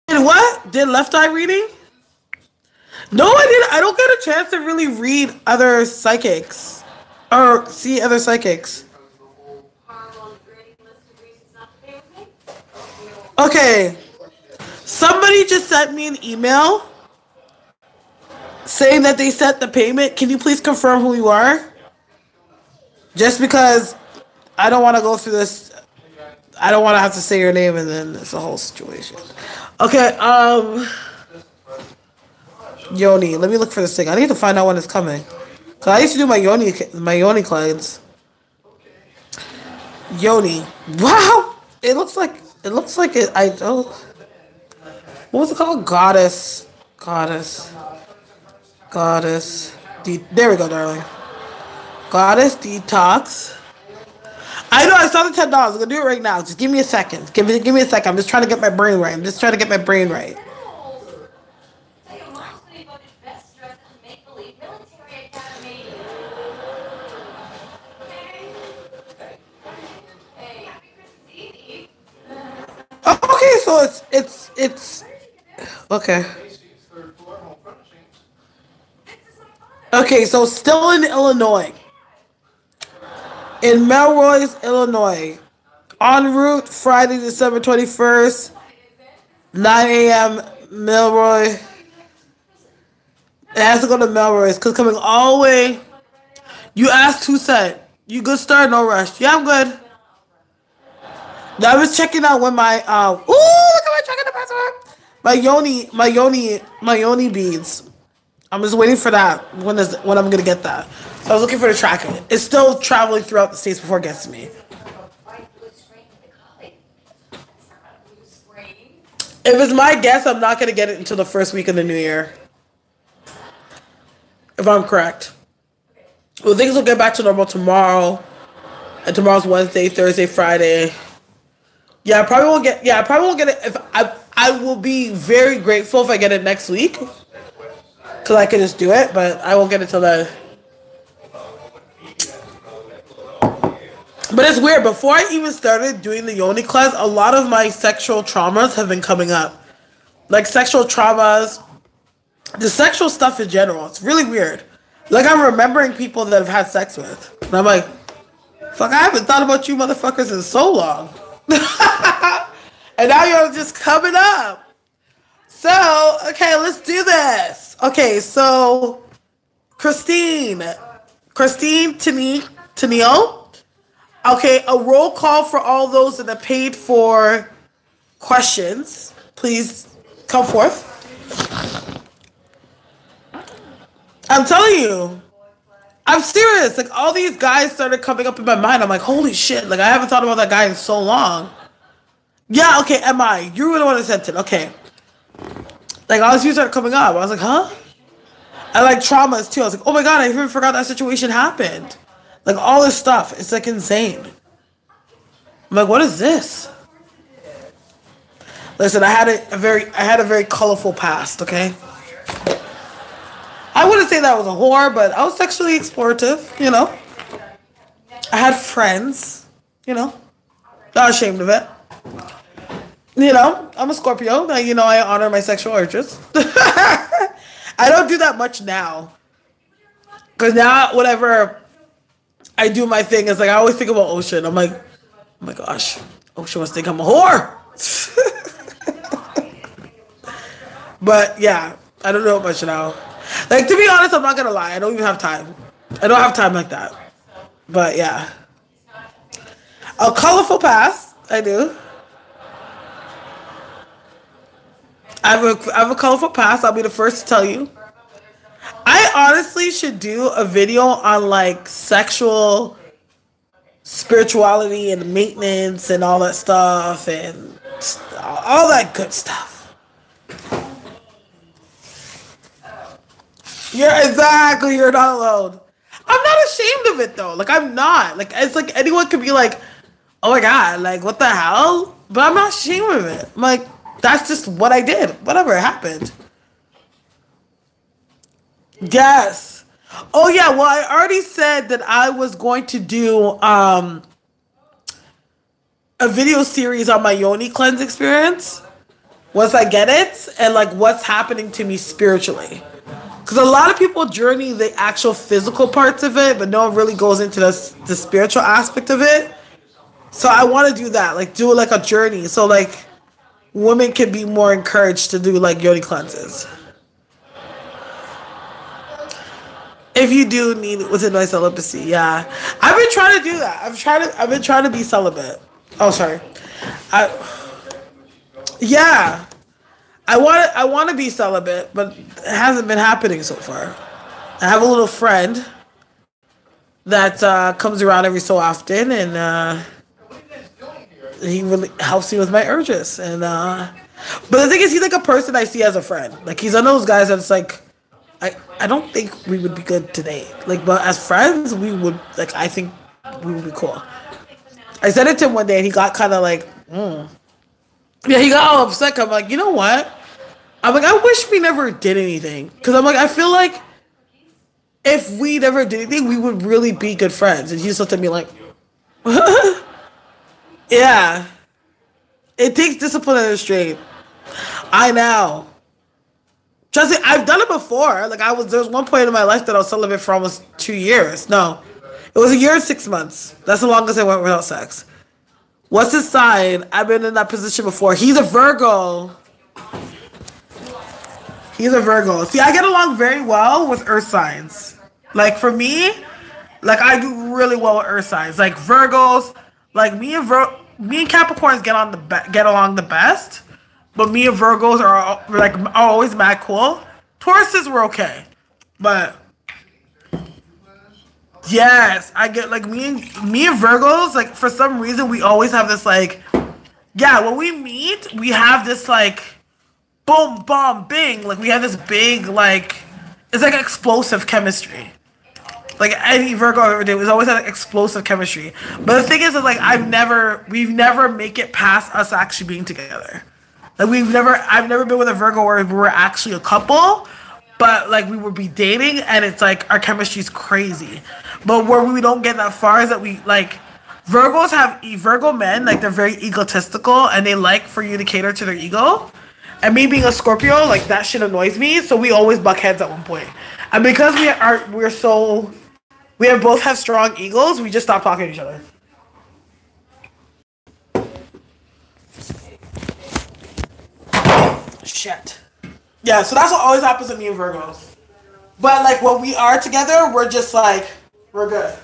Speaker 1: Did what? Did left eye reading? No, I didn't. I don't get a chance to really read other psychics or see other psychics. Okay. Somebody just sent me an email saying that they sent the payment. Can you please confirm who you are? Just because I don't want to go through this. I don't want to have to say your name and then it's a whole situation. Okay, Yoni. Let me look for this thing. I need to find out when it's coming. Cause I used to do my Yoni clients. Yoni. Wow. It looks like it. I don't. What was it called? Goddess. There we go, darling. Goddess detox. I know. I saw the $10. I'm gonna do it right now. Just give me a second. Give me a second. I'm just trying to get my brain right. Okay, so it's okay. Okay, so still in Illinois. In Melrose, Illinois. En route Friday, December 21st, 9 a.m. Melrose. It has to go to Melrose because coming all the way. You asked who said. You good, Starre? No rush. Yeah, I'm good. Now, I was checking out when my look at my checking the password. My yoni beads. I'm just waiting for that. When I'm gonna get that? So I was looking for the tracking. It's still traveling throughout the states before it gets to me. If it's my guess, I'm not gonna get it until the first week of the new year. If I'm correct. Well, things will get back to normal tomorrow. And tomorrow's Wednesday, Thursday, Friday. Yeah, I probably won't get it if I will be very grateful if I get it next week. Cause I can just do it, but I won't get it till then. But it's weird, before I even started doing the yoni class, a lot of my sexual traumas have been coming up. Like sexual traumas, the sexual stuff in general. It's really weird. Like I'm remembering people that I've had sex with. And I'm like, fuck, I haven't thought about you motherfuckers in so long. And now you're just coming up. So, okay, let's do this. Okay, so Christine Tenio. Okay, a roll call for all those that are paid for questions. Please come forth. I'm telling you. I'm serious. Like, all these guys started coming up in my mind. I'm like, holy shit. Like, I haven't thought about that guy in so long. Yeah, okay, MI. You were the one that sent it. Okay. Like, all these views started coming up. I was like, huh? And, like, traumas, too. I was like, oh, my God, I even forgot that situation happened. Like, all this stuff. It's, like, insane. I'm like, what is this? Listen, I had a very colorful past, okay? I wouldn't say that I was a whore, but I was sexually explorative, you know? I had friends. You know, not ashamed of it. You know, I'm a Scorpio. Like, you know, I honor my sexual urges. I don't do that much now. Because now, whenever I do my thing, it's like I always think about Ocean. I'm like, oh my gosh, Ocean must think I'm a whore. But yeah, I don't know much now. Like, to be honest, I'm not gonna lie. I don't even have time. I don't have time like that. But yeah. A colorful past. I do. I have a colorful past. I'll be the first to tell you. I honestly should do a video on like sexual spirituality and maintenance and all that stuff and all that good stuff. You're not alone. I'm not ashamed of it though. Like, I'm not. Like, it's like anyone could be like, oh my God, like, what the hell? But I'm not ashamed of it. I'm like, that's just what I did. Whatever, it happened. Yes. Oh yeah, well, I already said that I was going to do a video series on my yoni cleanse experience once I get it and like what's happening to me spiritually. Because a lot of people journey the actual physical parts of it, but no one really goes into the spiritual aspect of it. So I want to do that, like do like a journey. So like women can be more encouraged to do like yoni cleanses. If you do need within my celibacy, yeah. I've been trying to do that. I've been trying to be celibate. Oh, sorry. Yeah. I want to be celibate, but it hasn't been happening so far. I have a little friend that comes around every so often, and he really helps me with my urges. And but the thing is, he's like a person I see as a friend. Like, he's one of those guys that's like, I don't think we would be good today. Like, but as friends, we would, like, I think we would be cool. I said it to him one day, and he got kind of like, Yeah, he got all upset. I'm like, you know what? I'm like, I wish we never did anything. Because I'm like, I feel like if we never did anything, we would really be good friends. And he just looked at me like, yeah. It takes discipline and restraint. I know. Trust me, I've done it before. Like, there was one point in my life that I was celibate for almost 2 years. No, it was 1 year and 6 months. That's the longest I went without sex. What's his sign? I've been in that position before. He's a Virgo. He's a Virgo. See, I get along very well with earth signs. Like, for me, like, I do really well with earth signs. Like, Virgos, like, me and Capricorns get along the best. But me and Virgos are always mad cool. Tauruses were okay. But yes, I get like me and Virgos, like, for some reason we always have this like, yeah, when we meet, we have this like boom, bomb, bing. Like, we have this big, like, it's like explosive chemistry. Like, any Virgo I ever did was always had explosive chemistry. But the thing is that, like, we've never make it past us actually being together. Like, I've never been with a Virgo where we were actually a couple, but like we would be dating and it's like our chemistry's crazy. But where we don't get that far is that we like, Virgo men, like, they're very egotistical and they like for you to cater to their ego. And me being a Scorpio, like, that shit annoys me. So we always buck heads at one point. And because we both have strong egos, we just stop talking to each other. Shit. Yeah, so that's what always happens to me and Virgos. But like, when we are together, we're just like, we're good.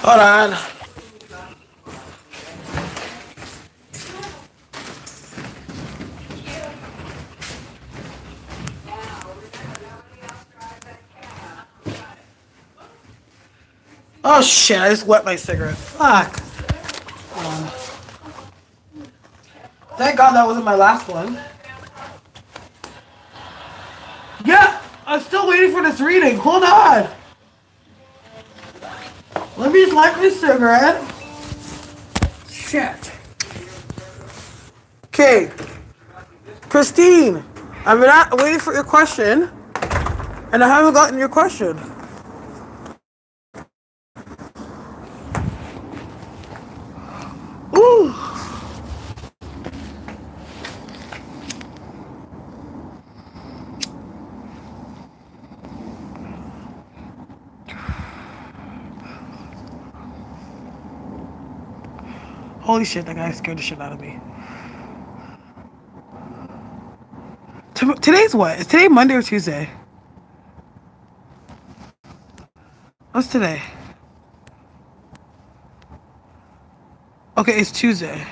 Speaker 1: Hold on. Oh shit, I just wet my cigarette. Fuck. Thank God that wasn't my last one. Yeah, I'm still waiting for this reading. Hold on. Let me just light my cigarette. Shit. Okay. Christine, I'm not waiting for your question. And I haven't gotten your question. Ooh. Holy shit, that guy scared the shit out of me. Today's what? Is today Monday or Tuesday? What's today? Okay, it's Tuesday.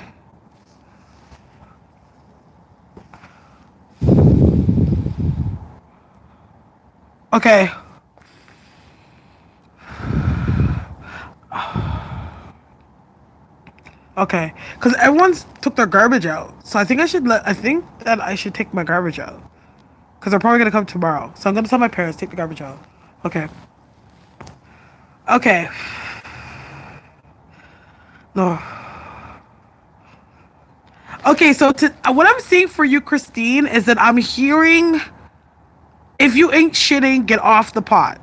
Speaker 1: Okay. Okay, because everyone's took their garbage out, so I think that I should take my garbage out, because they're probably gonna come tomorrow. So I'm gonna tell my parents take the garbage out. Okay. Okay. No. Okay, so what I'm seeing for you, Christine, is that I'm hearing, if you ain't shitting, get off the pot.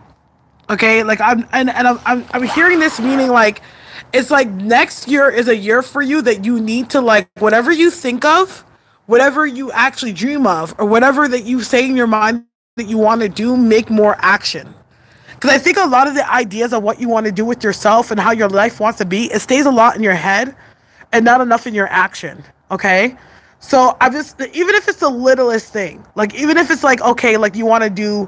Speaker 1: Okay, like I'm hearing this meaning like, it's like next year is a year for you that you need to, like, whatever you think of, whatever you actually dream of, or whatever that you say in your mind that you want to do, make more action. Because I think a lot of the ideas of what you want to do with yourself and how your life wants to be, it stays a lot in your head and not enough in your action. Okay? So I'm just, even if it's the littlest thing, like even if it's like, okay, like you want to do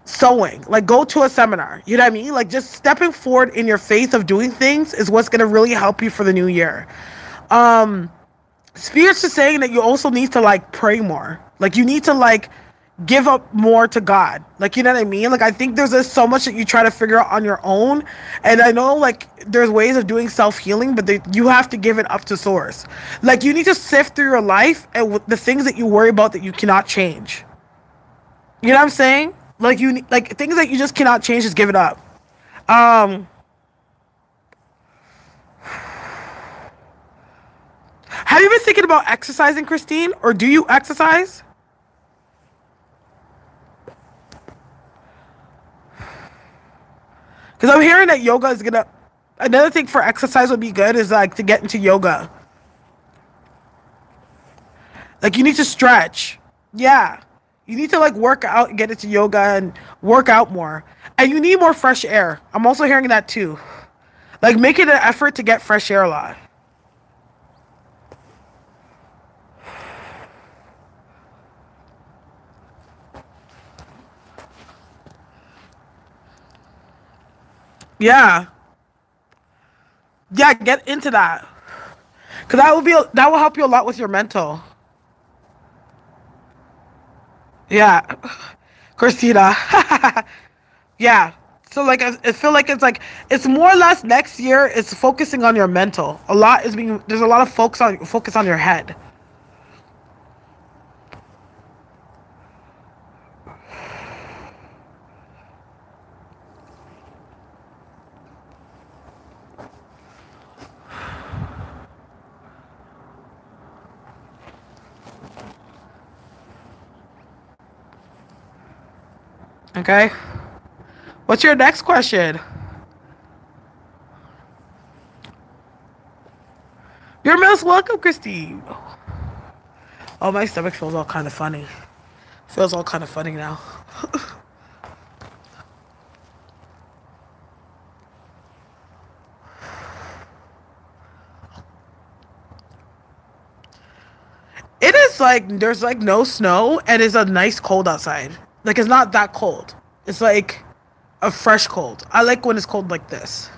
Speaker 1: sewing, like go to a seminar, you know what I mean? Like just stepping forward in your faith of doing things is what's going to really help you for the new year. Spirit's just saying that you also need to like pray more. Like you need to like give up more to God. Like, you know what I mean? Like I think there's just so much that you try to figure out on your own. And I know like there's ways of doing self-healing, but you have to give it up to source. Like you need to sift through your life and the things that you worry about that you cannot change. You know what I'm saying? Like like things that you just cannot change, just give it up. Have you been thinking about exercising, Christine? Or do you exercise? Because I'm hearing that yoga is gonna... Another thing for exercise would be good is like to get into yoga. Like you need to stretch. Yeah. You need to like work out and get into yoga and work out more. And you need more fresh air. I'm also hearing that too. Like make it an effort to get fresh air a lot. Yeah. Yeah, get into that. Cause that will help you a lot with your mental. Yeah. Christina. Yeah. So like I feel like it's more or less next year it's focusing on your mental. There's a lot of focus on your head. Okay? What's your next question? You're most welcome, Christine. Oh, my stomach feels all kind of funny. Feels all kind of funny now. It is like, there's like no snow and it's a nice cold outside. Like it's not that cold. It's like a fresh cold. I like when it's cold like this.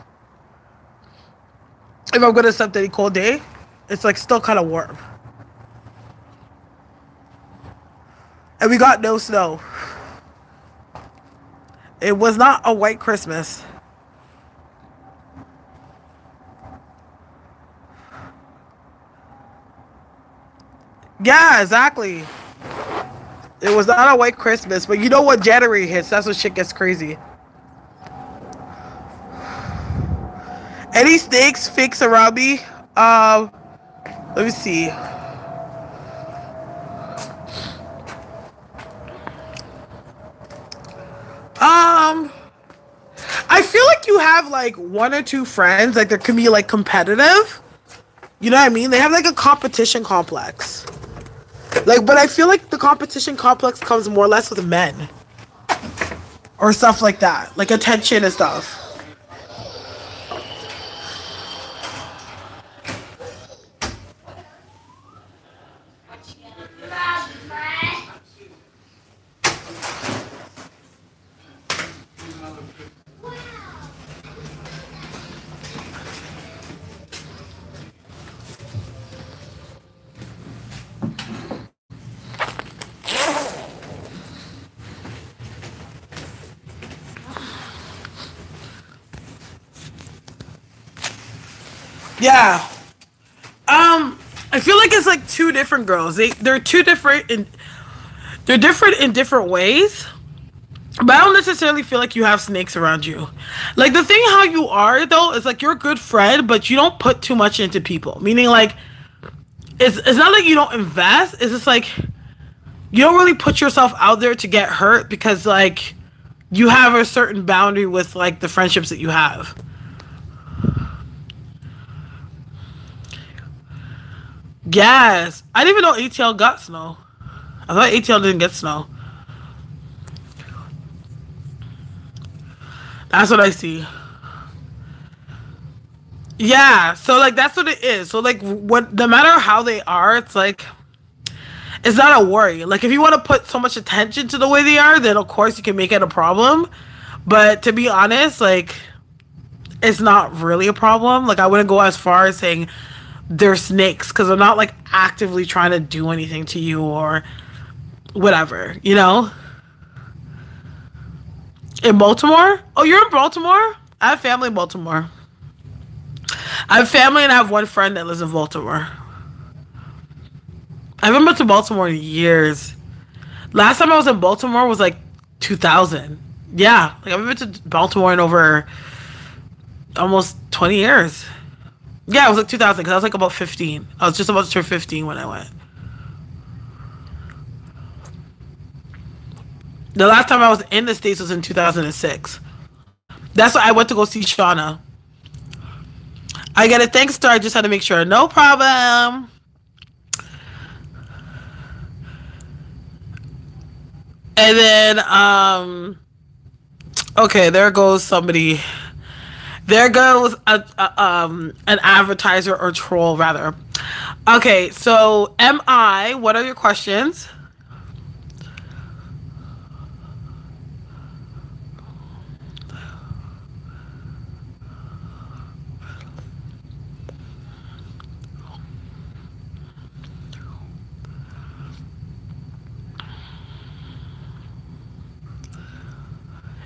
Speaker 1: If I'm gonna accept any cold day, it's like still kind of warm. And we got no snow. It was not a white Christmas. Yeah, exactly. It was not a white Christmas, but you know what January hits, that's when shit gets crazy. Any snakes, fakes around me? Um, Let me see. Um, I feel like you have like one or two friends, like there can be like competitive. You know what I mean? They have like a competition complex. Like, but I feel like the competition complex comes more or less with men. Or stuff like that. Like attention and stuff. Yeah. I feel like it's like two different girls. They're two different in they're different in different ways. But I don't necessarily feel like you have snakes around you. Like the thing how you are though is like you're a good friend, but you don't put too much into people. Meaning like it's not like you don't invest. It's just like you don't really put yourself out there to get hurt because like you have a certain boundary with like the friendships that you have. Yes. I didn't even know ATL got snow. I thought ATL didn't get snow. That's what I see. Yeah, so like that's what it is. So like what no matter how they are, it's like it's not a worry. Like if you want to put so much attention to the way they are, then of course you can make it a problem. But to be honest, like it's not really a problem. Like I wouldn't go as far as saying they're snakes because they're not like actively trying to do anything to you or whatever, you know? In Baltimore? Oh, you're in Baltimore? I have family in Baltimore. I have family and I have one friend that lives in Baltimore. I haven't been to Baltimore in years. Last time I was in Baltimore was like 2000. Yeah, like I've been to Baltimore in over almost 20 years. Yeah, it was like 2000 because I was like about 15. I was just about to turn 15 when I went. The last time I was in the States was in 2006. That's why I went to go see Shauna. I get it. Thanks, Star. I just had to make sure. No problem. And then, okay, there goes somebody. There goes an advertiser or troll, rather. Okay, so MI, what are your questions?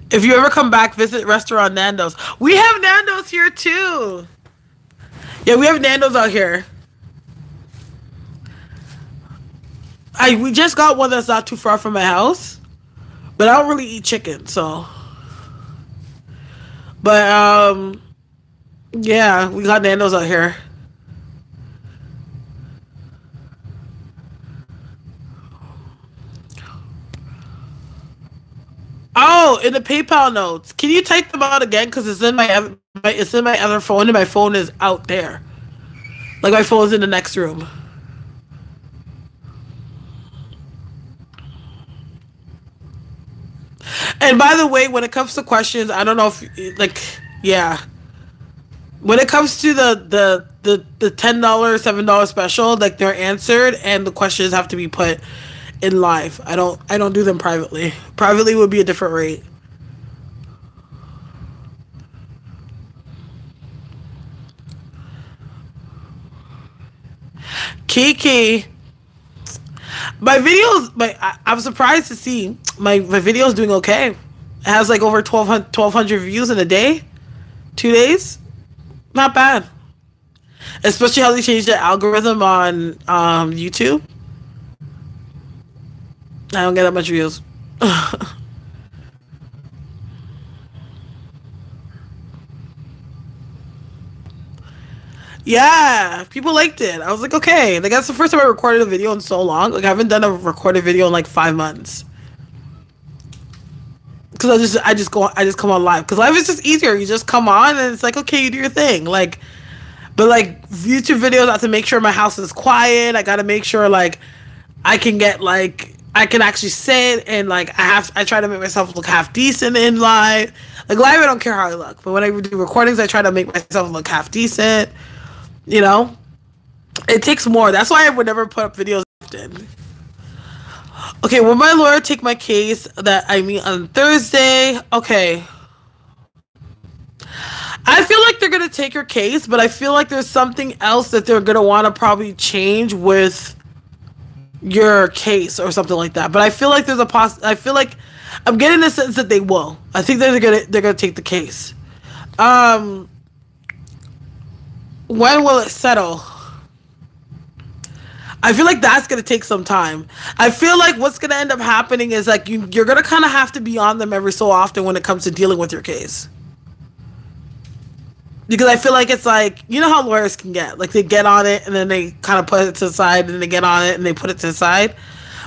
Speaker 1: If you ever come back, visit restaurant Nando's. We have Nando's here too. Yeah, we have Nando's out here. We just got one that's not too far from my house, but I don't really eat chicken, so. But yeah, we got Nando's out here. Oh, in the PayPal notes. Can you type them out again? Because it's in it's in my other phone, and my phone is out there. Like my phone's in the next room. And by the way, when it comes to questions, I don't know if like yeah. When it comes to the $10, $7 special, like they're answered and the questions have to be put in live. I don't do them privately. Privately would be a different rate. Kiki. My videos, I'm surprised to see my videos doing okay. It has like over 1,200 views in a day. 2 days. Not bad. Especially how they changed the algorithm on YouTube. I don't get that much views. Yeah, people liked it. I was like, okay. Like that's the first time I recorded a video in so long. Like I haven't done a recorded video in like 5 months. Cause I just come on live. Cause live is just easier. You just come on and it's like, okay, you do your thing. Like, but like YouTube videos, I have to make sure my house is quiet. I gotta make sure like I can get like I can actually sit and like I try to make myself look half decent in live. Like live, I don't care how I look, but when I do recordings, I try to make myself look half decent. You know, it takes more. That's why I would never put up videos often. Okay, will my lawyer take my case that I meet on Thursday? Okay. I feel like they're going to take your case, but I feel like there's something else that they're going to want to probably change with your case or something like that. But I feel like there's I feel like I'm getting the sense that they will. I think that they're going to take the case. When will it settle? I feel like that's going to take some time. I feel like what's going to end up happening is like you're going to kind of have to be on them every so often when it comes to dealing with your case. Because I feel like it's like, you know how lawyers can get. Like they get on it and then they kind of put it to the side and then they get on it and they put it to the side.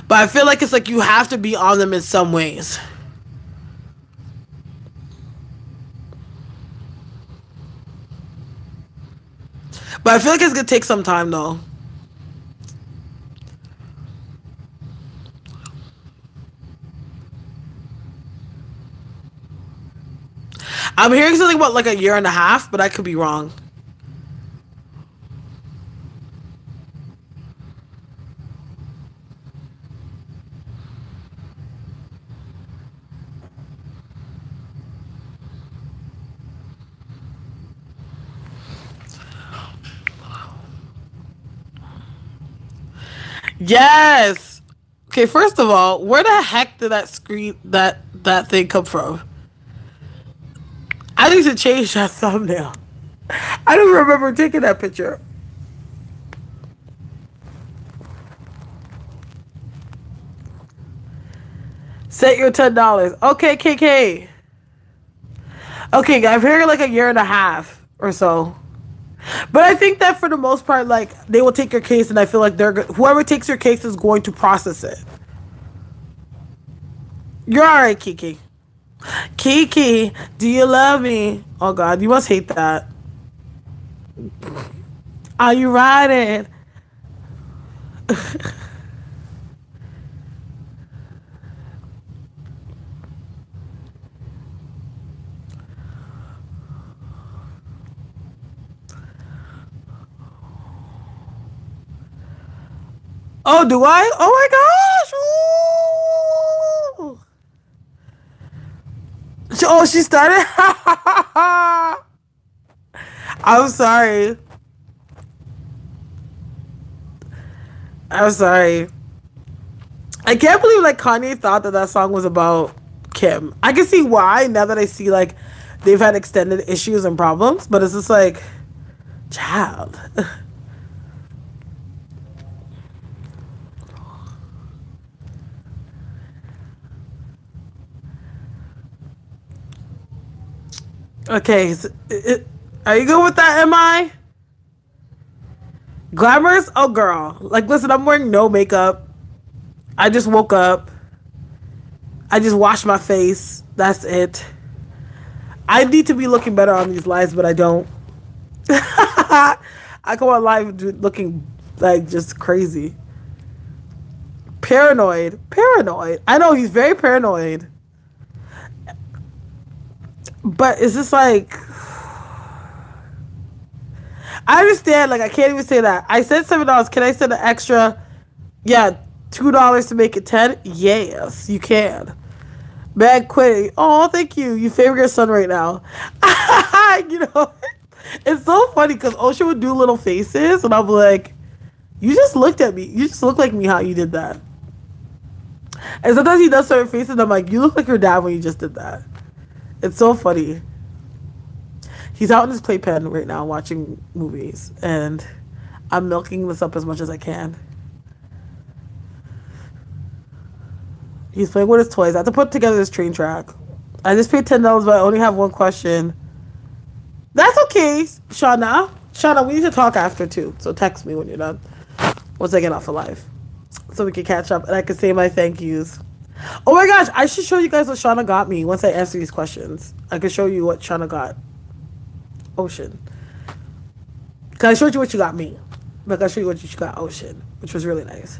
Speaker 1: But I feel like it's like you have to be on them in some ways. But I feel like it's going to take some time though. I'm hearing something about like a year and a half, but I could be wrong. Yes. Okay, first of all, where the heck did that thing come from? I need to change that thumbnail. I don't remember taking that picture. Set your $10. Okay, KK. Okay, I'm hearing like a year and a half or so. But I think that for the most part, like they will take your case, and I feel like whoever takes your case is going to process it. You're all right, Kiki. Kiki, do you love me? Oh God, you must hate that. Are you riding? Oh, do I? Oh my gosh! Ooh. Oh, she started? I'm sorry. I'm sorry. I can't believe like Kanye thought that song was about Kim. I can see why now that I see like they've had extended issues and problems, but it's just like, child. Okay, so are you good with that, am I? Glamorous? Oh, girl. Like, listen, I'm wearing no makeup. I just woke up. I just washed my face. That's it. I need to be looking better on these lives, but I don't. I go on live looking, like, just crazy. Paranoid. Paranoid. I know, he's very paranoid. But it's just like, I understand, like, I can't even say that. I said $7. Can I send an extra, yeah, $2 to make it 10? Yes, you can. Man, quit. Oh, thank you. You favor your son right now. You know, it's so funny because Osha would do little faces, and I'm like, you just looked at me. You just look like me how you did that. And sometimes he does certain faces, and I'm like, you look like your dad when you just did that. It's so funny. He's out in his playpen right now watching movies, and I'm milking this up as much as I can. He's playing with his toys. I have to put together this train track. I just paid $10, but I only have one question. That's okay, Shauna. Shauna, we need to talk after too. So text me when you're done. Once I get off of live. So we can catch up and I can say my thank yous. Oh my gosh, I should show you guys what Shauna got me once I answer these questions. I can show you what Shauna got. Ocean. Cause I showed you what you got me. But I show you what you got Ocean, which was really nice.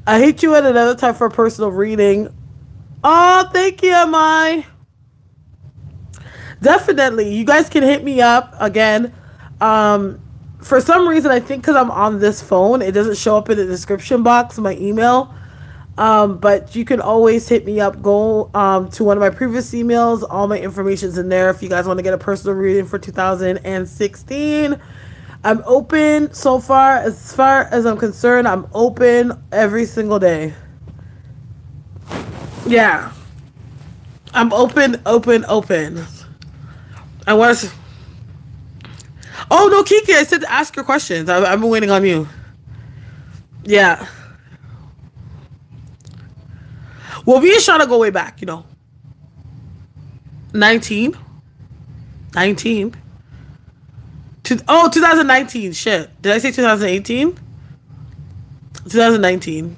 Speaker 1: I hate you at another time for a personal reading. Oh, thank you, Mai. Definitely. You guys can hit me up again. For some reason, I think because I'm on this phone, it doesn't show up in the description box, my email. But you can always hit me up. Go to one of my previous emails. All my information's in there if you guys want to get a personal reading for 2016. I'm open so far. As far as I'm concerned, I'm open every single day. Yeah. I'm open. I was... Oh, no, Kiki, I said to ask your questions. I've been waiting on you. Yeah. Well, me and Shauna go way back, you know. 19. 2019. Shit. Did I say 2018? 2019.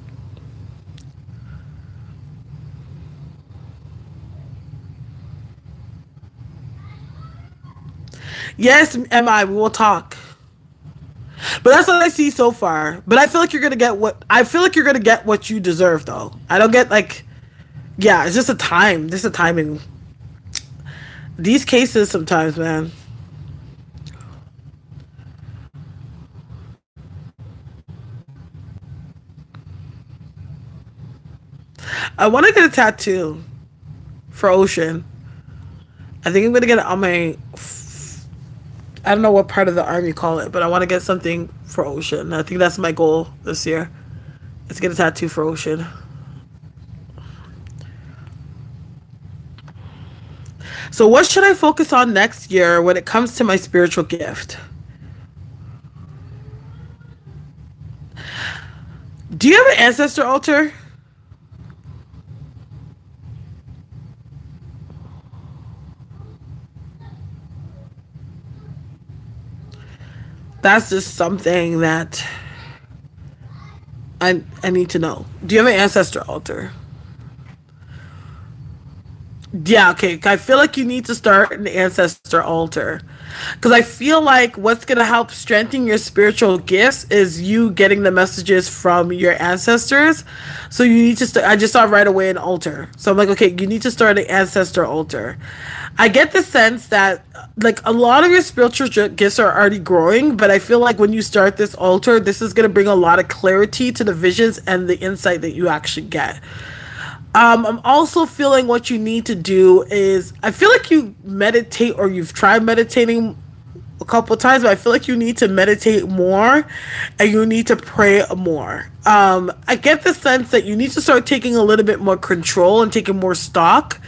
Speaker 1: Yes, MI, we will talk. But that's what I see so far. But I feel like you're gonna get what you deserve, though. I don't get like, yeah, it's just a time. Just a timing. These cases sometimes, man. I want to get a tattoo for Ocean. I think I'm gonna get it on my... I don't know what part of the arm you call it, but I want to get something for Ocean. I think that's my goal this year. Is to get a tattoo for Ocean. So what should I focus on next year when it comes to my spiritual gift? Do you have an ancestor altar? That's just something that I need to know. Do you have an ancestor altar? Yeah, okay. I feel like you need to start an ancestor altar. Because I feel like what's going to help strengthen your spiritual gifts is you getting the messages from your ancestors. So you need to start... I just saw right away an altar. So I'm like, okay, you need to start an ancestor altar. I get the sense that like a lot of your spiritual gifts are already growing, but I feel like when you start this altar, this is going to bring a lot of clarity to the visions and the insight that you actually get. I'm also feeling what you need to do is, I feel like you meditate, or you've tried meditating a couple times, but I feel like you need to meditate more and you need to pray more. I get the sense that you need to start taking a little bit more control and taking more stock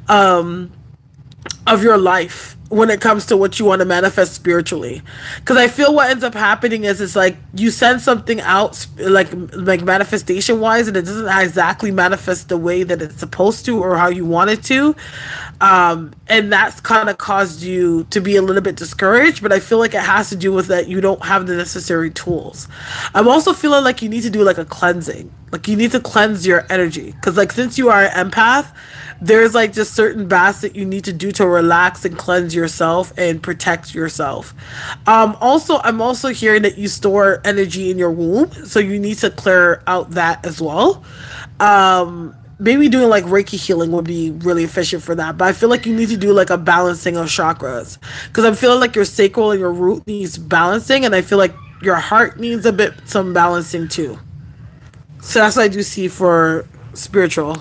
Speaker 1: of your life when it comes to what you want to manifest spiritually. Because I feel what ends up happening is it's like you send something out like manifestation wise, and it doesn't exactly manifest the way that it's supposed to or how you want it to, and that's kind of caused you to be a little bit discouraged. But I feel like it has to do with that you don't have the necessary tools. I'm also feeling like you need to do like a cleansing, like you need to cleanse your energy, because like since you are an empath, there's like just certain baths that you need to do to relax and cleanse yourself and protect yourself. Also, I'm also hearing that you store energy in your womb, so you need to clear out that as well. Maybe doing like Reiki healing would be really efficient for that, but I feel like you need to do like a balancing of chakras, because I'm feeling like your sacral and your root needs balancing, and I feel like your heart needs some balancing too. So that's what I do see for spiritual.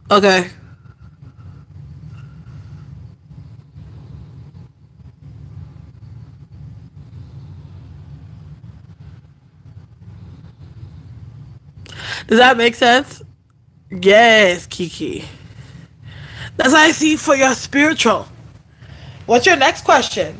Speaker 1: Okay. Does that make sense? Yes, Kiki. That's what I see for your spiritual. What's your next question?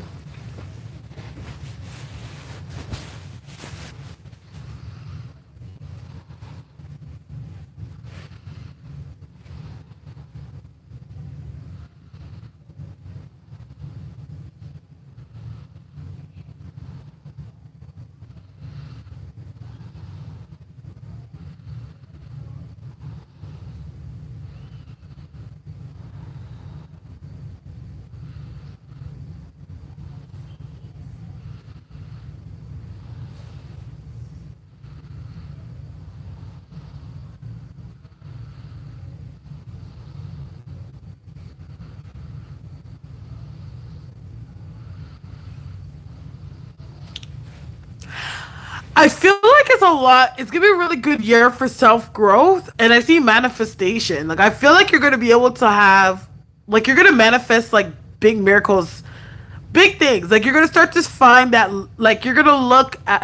Speaker 1: I feel like it's a lot. It's gonna be a really good year for self growth, and I see manifestation. Like I feel like you're gonna be able to have, like you're gonna manifest like big miracles, big things. Like you're gonna start to find that, like you're gonna look at,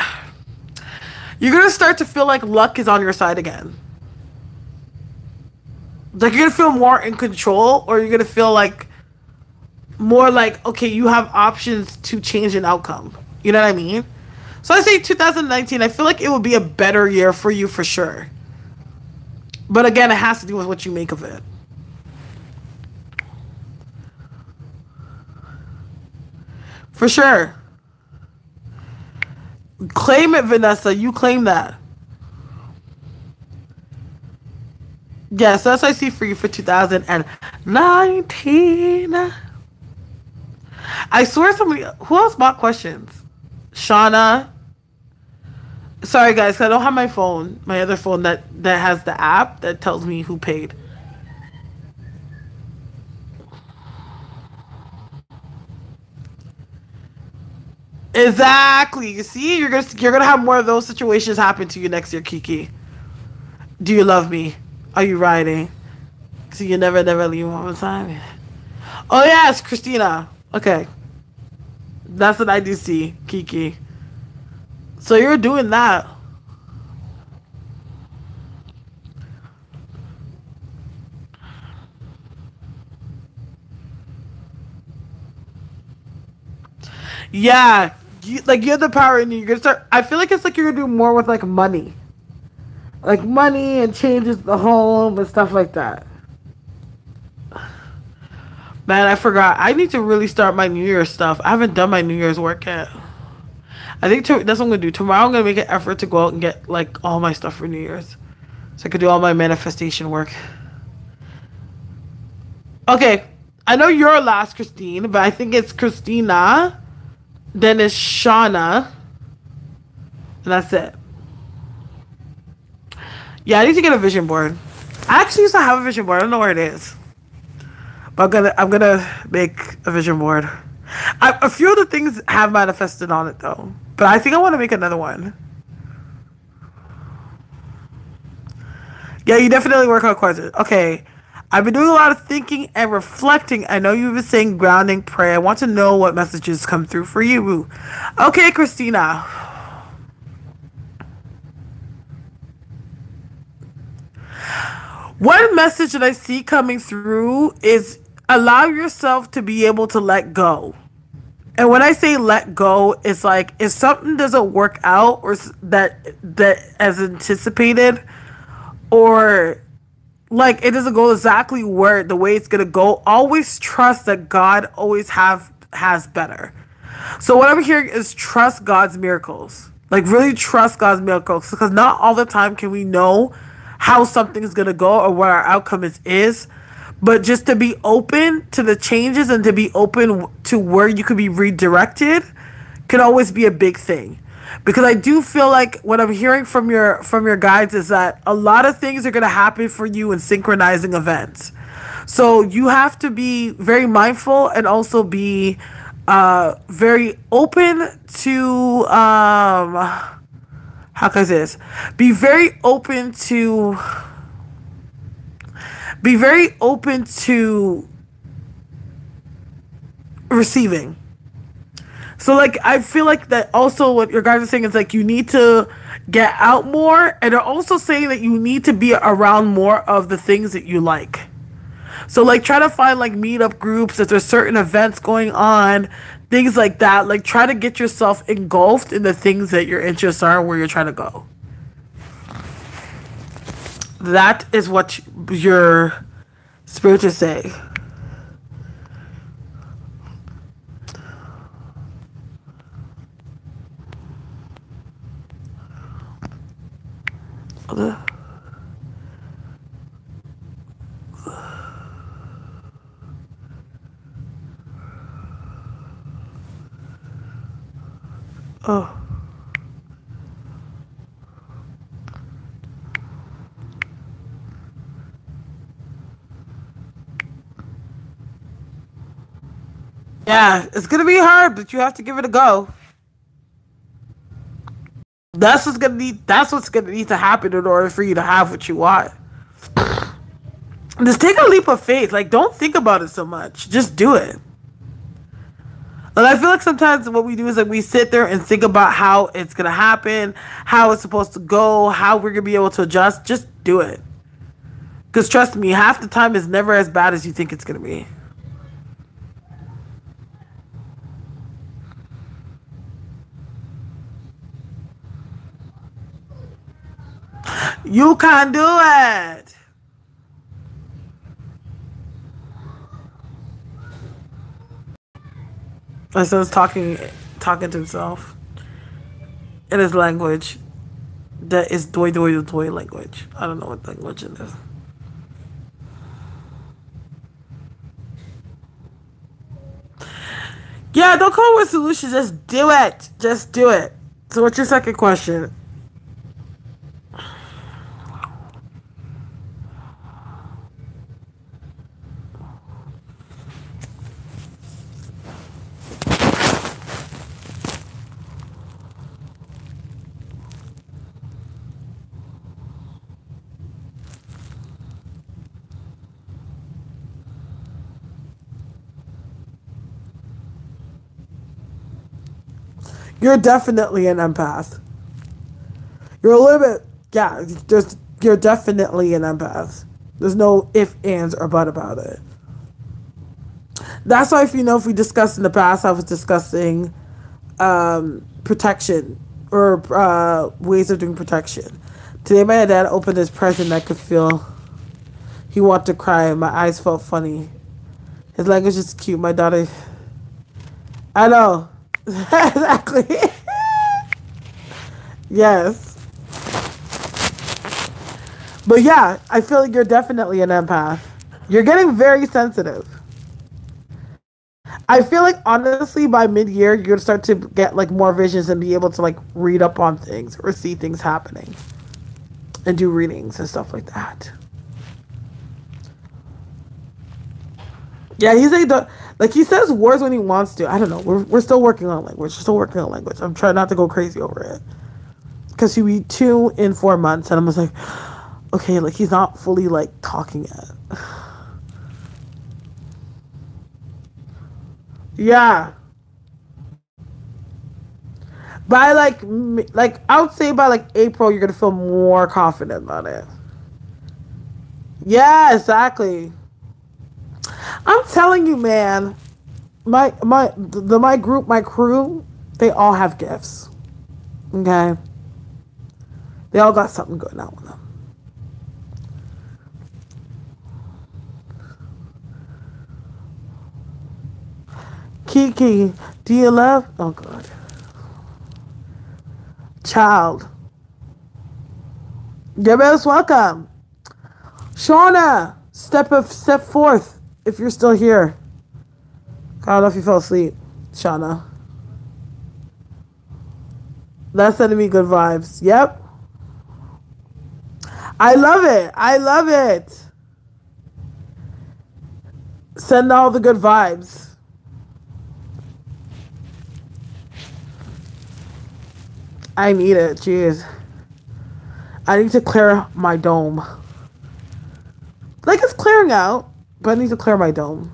Speaker 1: you're gonna start to feel like luck is on your side again. Like you're gonna feel more in control, or you're gonna feel like more like okay, you have options to change an outcome. You know what I mean? So I say 2019, I feel like it would be a better year for you for sure. But again, it has to do with what you make of it. For sure. Claim it, Vanessa. You claim that. Yes, that's what I see for you for 2019. I swear somebody... Who else bought questions? Shauna. Sorry guys, I don't have my phone, my other phone that has the app that tells me who paid. Exactly. You see, you're gonna have more of those situations happen to you next year, Kiki. Do you love me? Are you riding? So you never leave one more time. Oh yes, Christina. Okay, that's what I do see, Kiki. So you're doing that. Yeah, you have the power and you're gonna start. I feel like it's like you're gonna do more with like money and changes the home and stuff like that. Man, I forgot. I need to really start my New Year's stuff. I haven't done my New Year's work yet. I think that's what I'm gonna do. Tomorrow I'm gonna make an effort to go out and get like all my stuff for New Year's, so I could do all my manifestation work. Okay, I know you're last, Christine, but I think it's Christina, then it's Shauna, and that's it. Yeah, I need to get a vision board. I actually used to have a vision board. I don't know where it is, but I'm gonna make a vision board. A few of the things have manifested on it though, but I think I want to make another one. Yeah, you definitely work on questions. Okay. I've been doing a lot of thinking and reflecting. I know you've been saying grounding prayer. I want to know what messages come through for you. Okay, Christina. One message that I see coming through is allow yourself to be able to let go. And when I say let go, it's like if something doesn't work out or that as anticipated, or like it doesn't go exactly where the way it's gonna go, always trust that God always has better. So what I'm hearing is trust God's miracles. Like really trust God's miracles, because not all the time can we know how something is gonna go or what our outcome is. But just to be open to the changes and to be open to where you could be redirected can always be a big thing. Because I do feel like what I'm hearing from your guides is that a lot of things are going to happen for you in synchronizing events. So you have to be very mindful and also be very open to how can I say this? Be very open to receiving. So like I feel like that also what your guys are saying is like you need to Get out more, and they're also saying that you need to be around more of the things that you like. So like try to find like meetup groups if there's certain events going on, things like that. Like try to get yourself engulfed in the things that your interests are where you're trying to go. That is what your spirit is saying. Oh. Yeah, it's gonna be hard, but you have to give it a go. That's what's gonna need to happen in order for you to have what you want. Just take a leap of faith. Like, don't think about it so much. Just do it. And I feel like sometimes what we do is like we sit there and think about how it's gonna happen, how it's supposed to go, how we're gonna be able to adjust. Just do it. Because trust me, half the time is never as bad as you think it's gonna be. You can do it. My son's talking to himself in his language that is doi language. I don't know what language it is. Yeah, don't come up with solutions. Just do it. Just do it. So what's your second question? You're definitely an empath. You're a little bit, yeah, you're definitely an empath. There's no if, ands, or but about it. That's why, if we discussed in the past, I was discussing protection or ways of doing protection. Today, my dad opened his present. I could feel he wanted to cry. My eyes felt funny. His language is cute. My daughter, I know. Exactly. Yes. But yeah, I feel like you're definitely an empath. You're getting very sensitive. I feel like honestly by mid-year you're gonna start to get like more visions and be able to like read up on things or see things happening and do readings and stuff like that. Yeah, he's like he says words when he wants to. I don't know. We're still working on language. We're still working on language. I'm trying not to go crazy over it. Because he'll be 2 in 4 months, and I'm just like, okay, like he's not fully like talking yet. Yeah. By like I would say by like April, you're gonna feel more confident about it. Yeah, exactly. I'm telling you, man. My group, my crew, they all have gifts. Okay. They all got something going on with them. Kiki, do you love? Oh God. Child. You're most welcome. Shauna, step forth if you're still here. I don't know if you fell asleep, Shauna. That's sending me good vibes. Yep. I love it. I love it. Send all the good vibes. I need it. Jeez. I need to clear my dome. Like it's clearing out, but I need to clear my dome.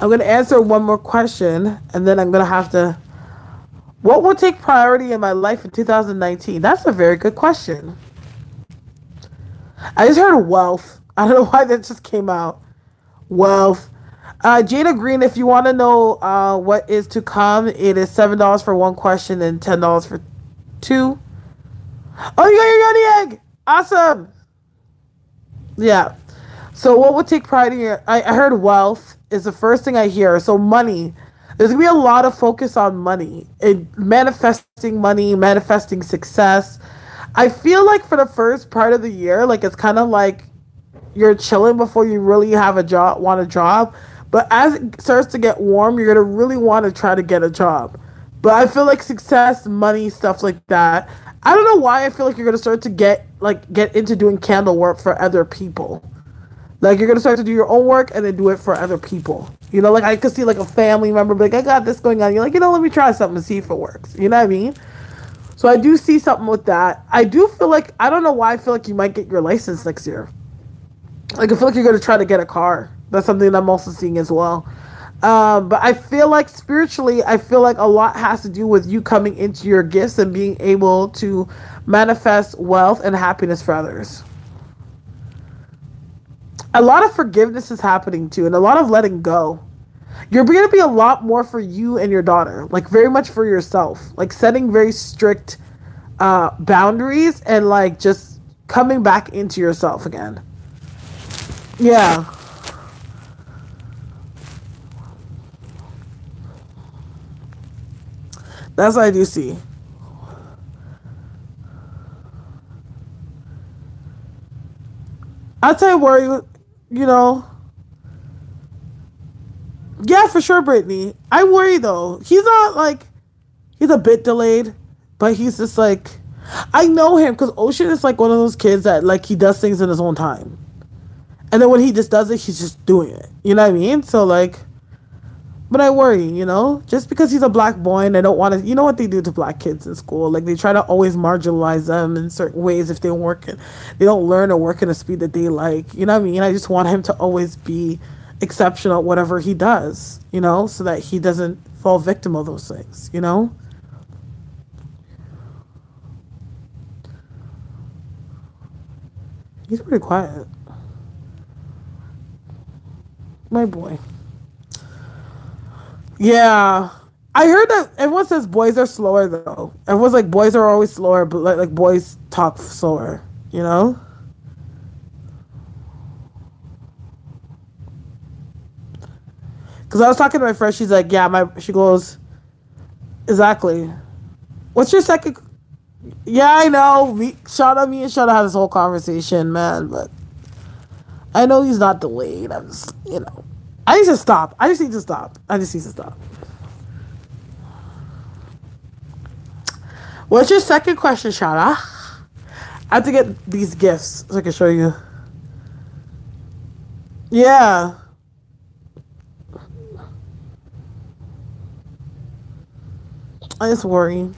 Speaker 1: I'm going to answer one more question, and then I'm going to have to What will take priority in my life in 2019? That's a very good question. I just heard wealth. I don't know why that just came out. Wealth. Jada Green, if you want to know what is to come, it is $7 for one question and $10 for two. Oh, you got your yoni egg! Awesome! Yeah. So what would take pride in your... I heard wealth is the first thing I hear. So money. There's going to be a lot of focus on money. Manifesting money, manifesting success. I feel like for the first part of the year, like it's kind of like you're chilling before you really have a job, want a job. But as it starts to get warm, you're going to really want to try to get a job. But I feel like success, money, stuff like that. I don't know why I feel like you're going to start to get into doing candle work for other people. Like you're going to start to do your own work and then do it for other people. You know, like I could see like a family member be like, I got this going on. You're like, let me try something and see if it works. You know what I mean? So I do see something with that. I do feel like, I don't know why I feel like you might get your license next year. Like I feel like you're going to try to get a car. That's something that I'm also seeing as well. But I feel like spiritually, I feel like a lot has to do with you coming into your gifts and being able to manifest wealth and happiness for others. A lot of forgiveness is happening too, and a lot of letting go. You're going to be a lot more for you and your daughter, like very much for yourself, like setting very strict boundaries and like just coming back into yourself again. Yeah. That's what I do see. I'll tell you where yeah, for sure, Brittany. I worry though. He's not like, he's a bit delayed, but he's just like, I know him because Ocean is like one of those kids that like he does things in his own time. And then when he just does it, he's just doing it. You know what I mean? So like, but I worry, just because he's a black boy and they don't want to, you know what they do to black kids in school? Like they try to always marginalize them in certain ways if they don't learn or work at a speed that they like. You know what I mean? I just want him to always be exceptional at whatever he does, so that he doesn't fall victim of those things, He's pretty quiet. My boy. Yeah. I heard that everyone says boys are slower though. Everyone's like boys are always slower, but like boys talk slower, Because I was talking to my friend, she's like, yeah, she goes, exactly. What's your second? Yeah, I know. Me and Shauna had this whole conversation, man, but I know he's not delayed. I'm just, I need to stop. I just need to stop. What's your second question, Shauna? I have to get these gifts so I can show you. Yeah. I just worry.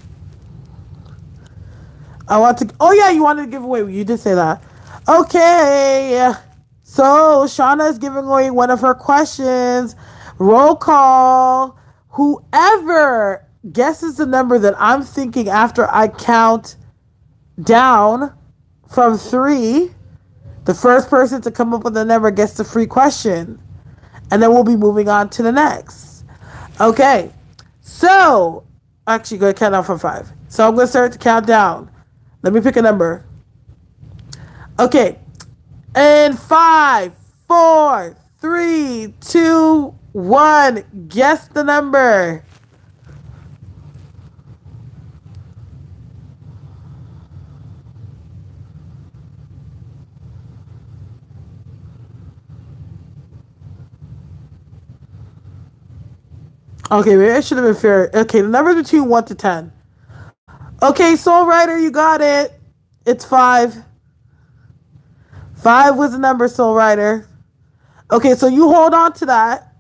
Speaker 1: I want to... Oh, yeah, you wanted to give away. You did say that. Okay. So, Shauna is giving away one of her questions. Roll call. Whoever guesses the number that I'm thinking after I count down from 3, the first person to come up with the number gets the free question. And then we'll be moving on to the next. Okay. So, actually, go ahead and count down from 5. So, I'm going to start to count down. Let me pick a number. Okay. And 5, 4, 3, 2, 1. Guess the number. Okay, maybe I should have been fair. Okay, the number between 1 to 10. Okay, Soul Rider, you got it. It's 5. 5 was the number, Soul Rider. Okay, so you hold on to that,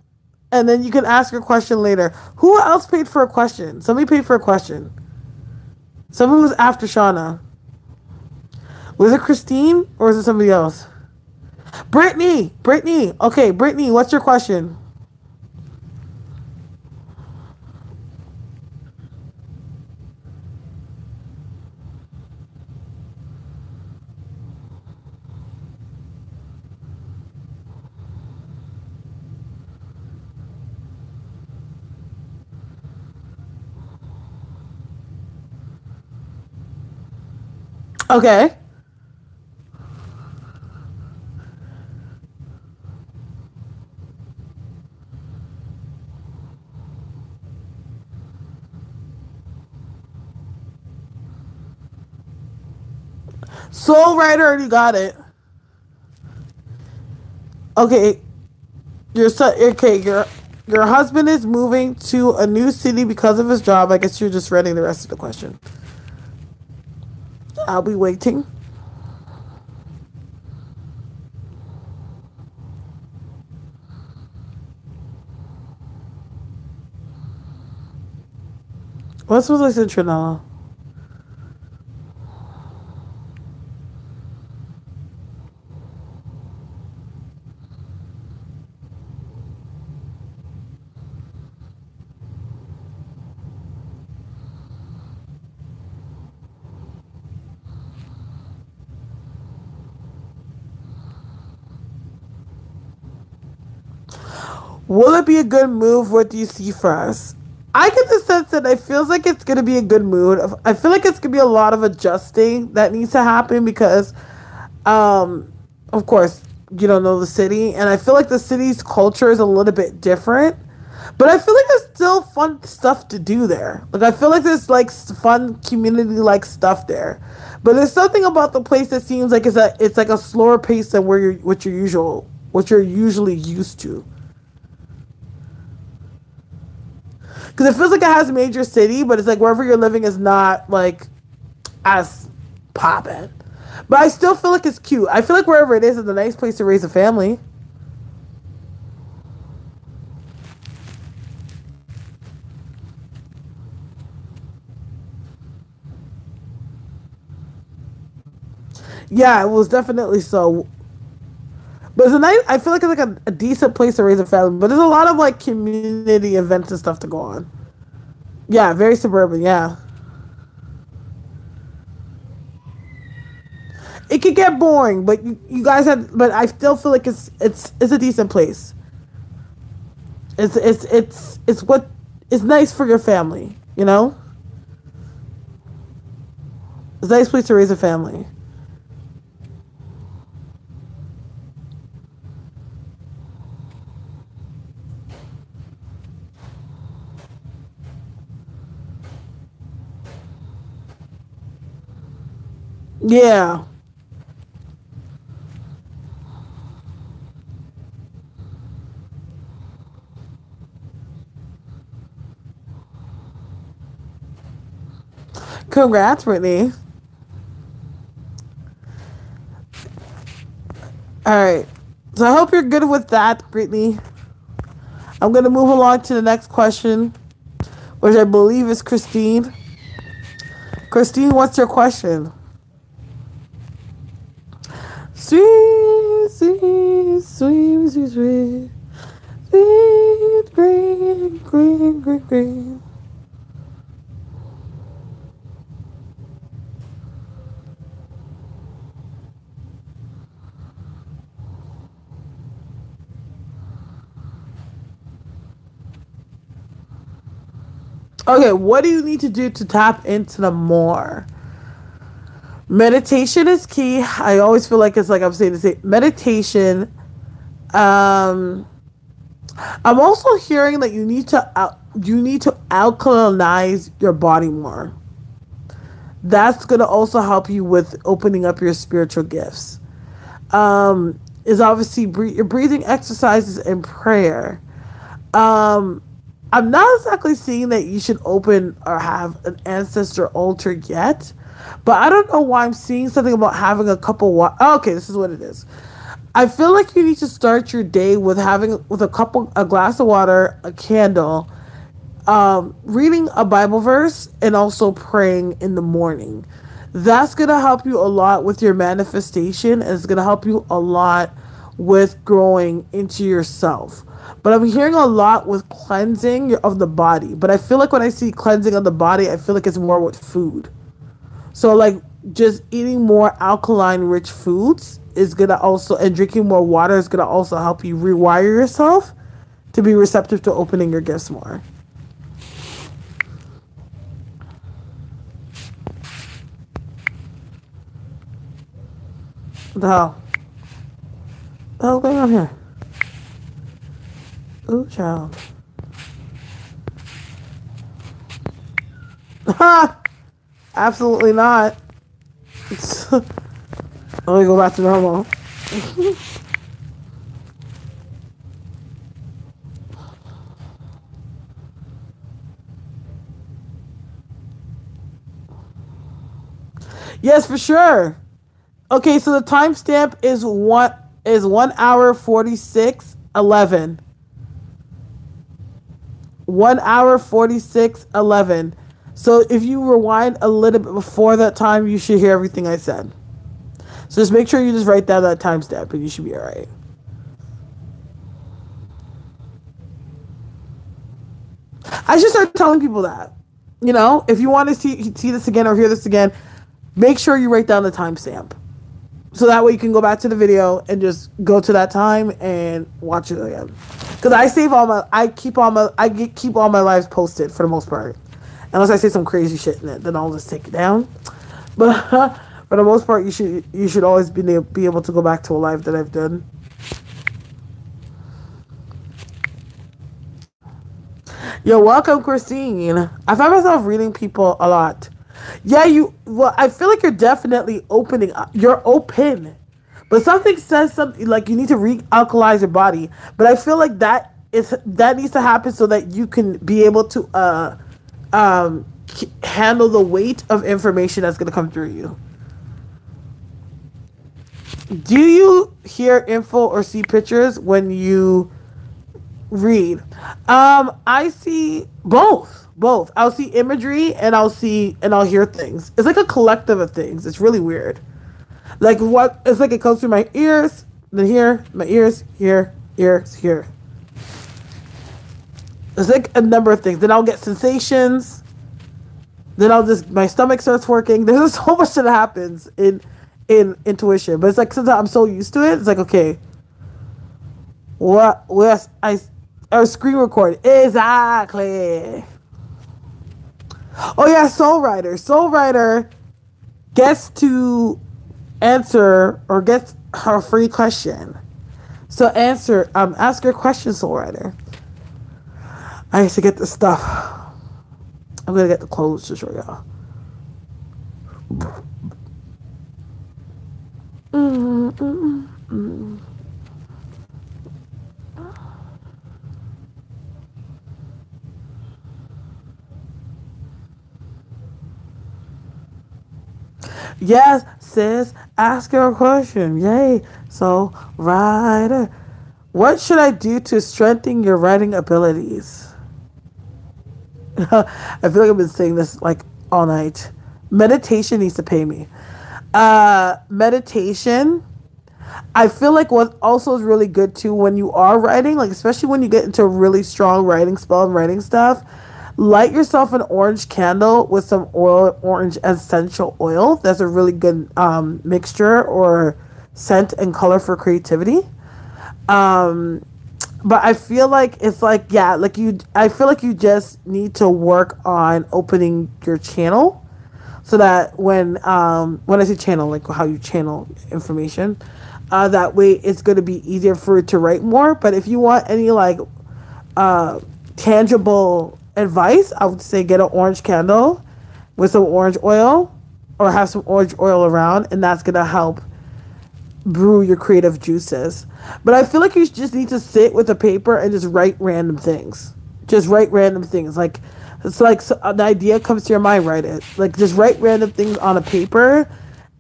Speaker 1: and then you can ask your question later. Who else paid for a question? Somebody paid for a question. Someone was after Shauna. Was it Christine, or is it somebody else? Brittany. Okay, Brittany, what's your question? Okay. Soul Rider, you got it. Okay, your son. Okay, your husband is moving to a new city because of his job. I guess you're just reading the rest of the question. I'll be waiting. What's with this Trinella? Will it be a good move? What do you see for us? I get the sense that it feels like it's going to be a good mood. I feel like it's going to be a lot of adjusting that needs to happen because, of course, you don't know the city. And I feel like the city's culture is a little bit different. But I feel like there's still fun stuff to do there. Like, I feel like there's, like, fun community-like stuff there. But there's something about the place that seems like it's like a slower pace than what you're usually used to. Because it feels like it has a major city, but it's like wherever you're living is not like as poppin'. But I still feel like it's cute. I feel like wherever it is a nice place to raise a family. Yeah, it was definitely so. But it's a nice. I feel like it's like a decent place to raise a family. But there's a lot of like community events and stuff to go on. Yeah, very suburban. Yeah, it could get boring, but you guys had. But I still feel like it's a decent place. It's what it's nice for your family. You know, it's a nice place to raise a family. Yeah. Congrats, Brittany. All right. So I hope you're good with that, Brittany. I'm going to move along to the next question, which I believe is Christine. Christine, what's your question? Sweet, sweet, sweet, sweet, sweet, sweet, green, green, green, green. Okay, what do you need to do to tap into the more? Meditation is key. I always feel like it's like I'm saying to say meditation. Um, I'm also hearing that you need to alkalinize your body more. That's gonna also help you with opening up your spiritual gifts. Is obviously your breathing exercises and prayer. Um, I'm not exactly seeing that you should open or have an ancestor altar yet, but I don't know why I'm seeing something about having a couple. Okay, this is what it is. I feel like you need to start your day with a glass of water, a candle, reading a Bible verse, and also praying in the morning. That's gonna help you a lot with your manifestation, and it's gonna help you a lot with growing into yourself. But I'm hearing a lot with cleansing of the body. But I feel like when I see cleansing of the body, I feel like it's more with food. So like just eating more alkaline rich foods is gonna also, and drinking more water is gonna also help you rewire yourself to be receptive to opening your gifts more. What the hell? What the hell's going on here? Ooh, child. Ha! Absolutely not. Let me go back to normal. Yes, for sure. Okay, so the timestamp is 1 hour 46:11. 1 hour 46:11. So if you rewind a little bit before that time, you should hear everything I said. So just make sure you just write down that timestamp, and you should be all right. I should start telling people that. You know, if you want to see this again or hear this again, make sure you write down the timestamp. So that way you can go back to the video and just go to that time and watch it again. Because I keep all my lives posted for the most part. Unless I say some crazy shit in it, then I'll just take it down. But for the most part, you should always be able to go back to a live that I've done. You're welcome, Christine. I find myself reading people a lot. Yeah, I feel like you're definitely opening up. You're open. But something says something like you need to re-alkalize your body. But I feel like that needs to happen so that you can be able to handle the weight of information that's going to come through you. Do you hear info or see pictures when you read? I see both. I'll see imagery and I'll hear things. It's like a collective of things. It's really weird. It's like it comes through my ears, then here, my ears, here, ears, here. It's like a number of things. Then I'll get sensations. Then my stomach starts working. There's so much that happens in intuition. But it's like sometimes I'm so used to it. It's like, okay, or screen record. Exactly. Oh yeah, Soul Rider gets to answer or gets her free question. So ask your question, Soul Rider. I need to get this stuff. I'm gonna get the clothes to show y'all. Yes, sis, ask your question. Yay. So, Rider, what should I do to strengthen your writing abilities? I feel like I've been saying this like all night. Meditation needs to pay me. Meditation, I feel like what also is really good too when you are writing, like especially when you get into a really strong writing spell and writing stuff, light yourself an orange candle with some orange essential oil. That's a really good mixture or scent and color for creativity. But I feel like it's like, yeah, I feel like you just need to work on opening your channel so that when I say channel, like how you channel information, that way it's going to be easier for it to write more. But if you want any like tangible advice, I would say get an orange candle with some orange oil or have some orange oil around, and that's going to help brew your creative juices. But I feel like you just need to sit with a paper and just write random things. Just write random things. Like, it's like the idea comes to your mind, write it. Like, just write random things on a paper,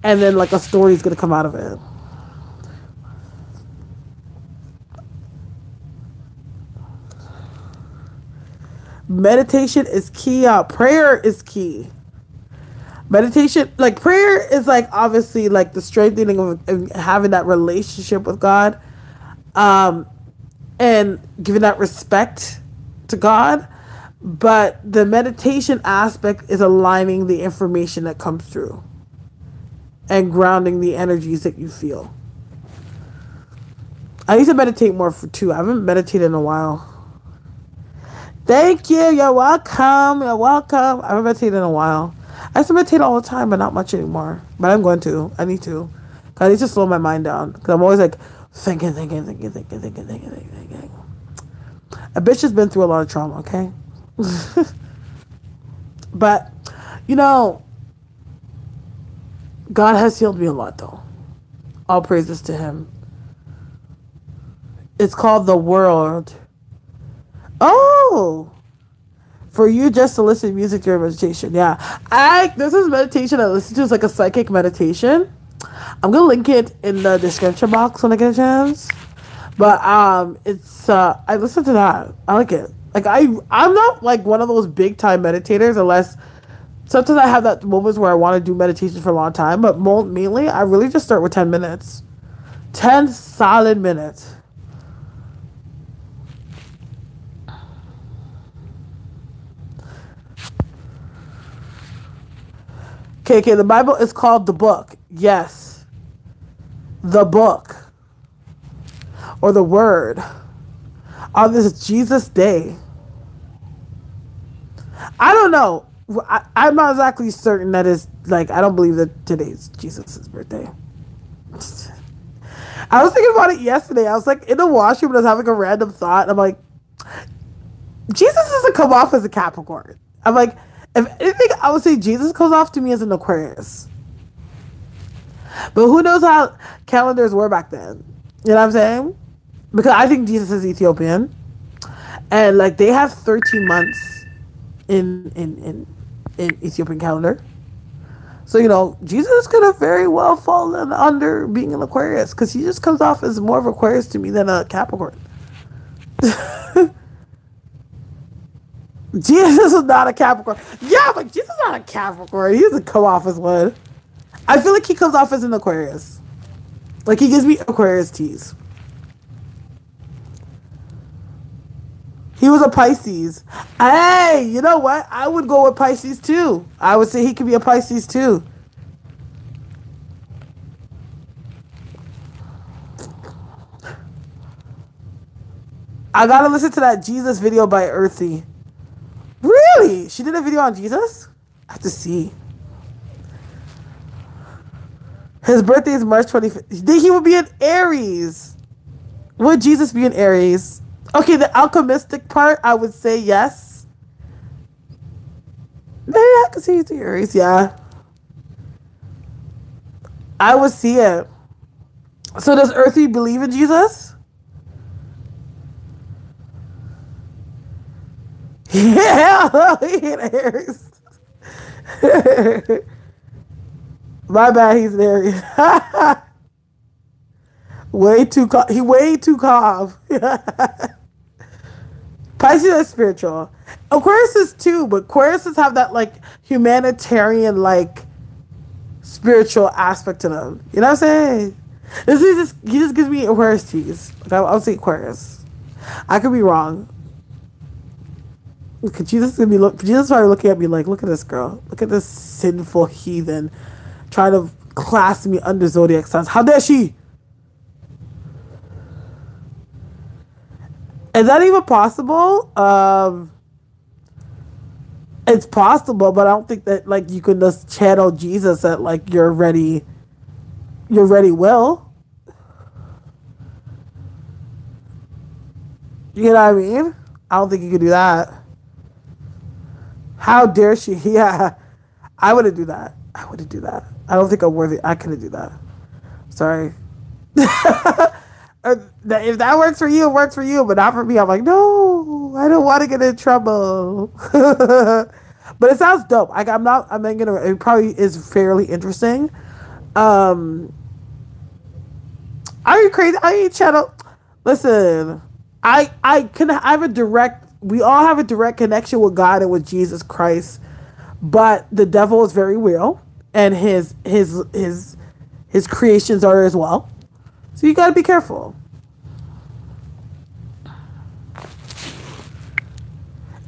Speaker 1: and then like a story is going to come out of it. Meditation is key. Prayer is key. Meditation, like prayer is like obviously like the strengthening of having that relationship with God, and giving that respect to God. But the meditation aspect is aligning the information that comes through and grounding the energies that you feel. I need to meditate more too. I haven't meditated in a while. Thank you. You're welcome. You're welcome. I haven't meditated in a while. I used to meditate all the time, but not much anymore. But I'm going to. I need to. I need to slow my mind down because I'm always like thinking. A bitch has been through a lot of trauma, okay? But, you know, God has healed me a lot, though. All praises to him. It's called The World. Oh! For you just to listen to music during meditation. Yeah. This is meditation I listen to. It's like a psychic meditation. I'm going to link it in the description box when I get a chance. But it's I listen to that. I like it. Like I'm not like one of those big time meditators unless sometimes I have that moments where I want to do meditation for a long time, but mainly I really just start with 10 minutes. 10 solid minutes. Okay, the Bible is called the book. Yes. The book. Or the word. On this Jesus day. I don't know. I'm not exactly certain that is like, I don't believe that today's Jesus' birthday. I was thinking about it yesterday. I was like in the washroom and I was having a random thought. I'm like, Jesus doesn't come off as a Capricorn. I'm like, if anything, I would say Jesus comes off to me as an Aquarius. But who knows how calendars were back then? You know what I'm saying? Because I think Jesus is Ethiopian. And like they have 13 months in Ethiopian calendar. So, you know, Jesus could have very well fallen under being an Aquarius because he just comes off as more of Aquarius to me than a Capricorn. Jesus is not a Capricorn. Yeah, but Jesus is not a Capricorn. He doesn't come off as one. I feel like he comes off as an Aquarius. Like he gives me Aquarius tease. He was a Pisces. Hey, you know what? I would go with Pisces too. I would say he could be a Pisces too. I gotta listen to that Jesus video by Earthy. Really? She did a video on Jesus? I have to see. His birthday is March 25th. Think he would be an Aries. Would Jesus be an Aries? Okay, the alchemistic part, I would say yes. Maybe I could see he's the Aries, yeah. I would see it. So does Earthy believe in Jesus? Yeah, he ain't Aries. My bad, he's an Aries. way too calm. Pisces is spiritual. Aquarius is too, but Aquarius have that like humanitarian like spiritual aspect to them. You know what I'm saying? He just gives me Aquarius tease. Like, I'll say Aquarius. I could be wrong. Jesus probably looking at me like, look at this girl. Look at this sinful heathen trying to class me under zodiac signs. How dare she? Is that even possible? It's possible, but I don't think that like you can just channel Jesus at like you're ready will. You know what I mean? I don't think you could do that. How dare she? Yeah. I wouldn't do that. I wouldn't do that. I don't think I'm worthy. I couldn't do that. Sorry. If that works for you, it works for you, but not for me. I'm like, no, I don't want to get in trouble. But it sounds dope. I'm not gonna. It probably is fairly interesting. Are you crazy? I ain't channel. Listen, I have a direct. We all have a direct connection with God and with Jesus Christ, but the devil is very real, and his creations are as well. So you gotta be careful.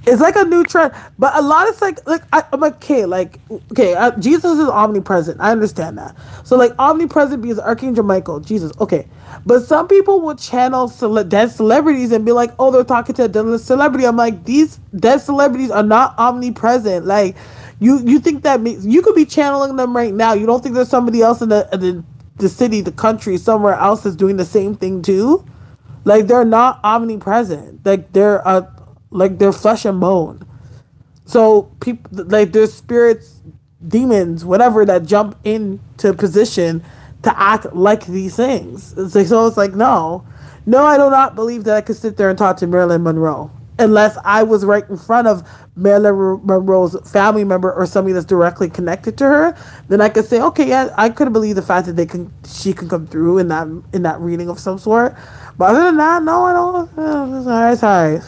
Speaker 1: It's like a new trend, but a lot of I'm like, okay, Jesus is omnipresent. I understand that. So like omnipresent because Archangel Michael, Jesus, okay. But some people will channel dead celebrities and be like, oh, they're talking to a dead celebrity. I'm like, these dead celebrities are not omnipresent. Like, you think that you could be channeling them right now. You don't think there's somebody else in the the city, the country, somewhere else is doing the same thing too. Like they're not omnipresent. Like they're flesh and bone. So people like there's spirits, demons, whatever that jump into position to act like these things. So it's like no, I do not believe that I could sit there and talk to Marilyn Monroe unless I was right in front of Marilyn Monroe's family member or somebody that's directly connected to her. Then I could say, okay, yeah, I could believe the fact that she can come through in that reading of some sort. But other than that, no, I don't. It's all right.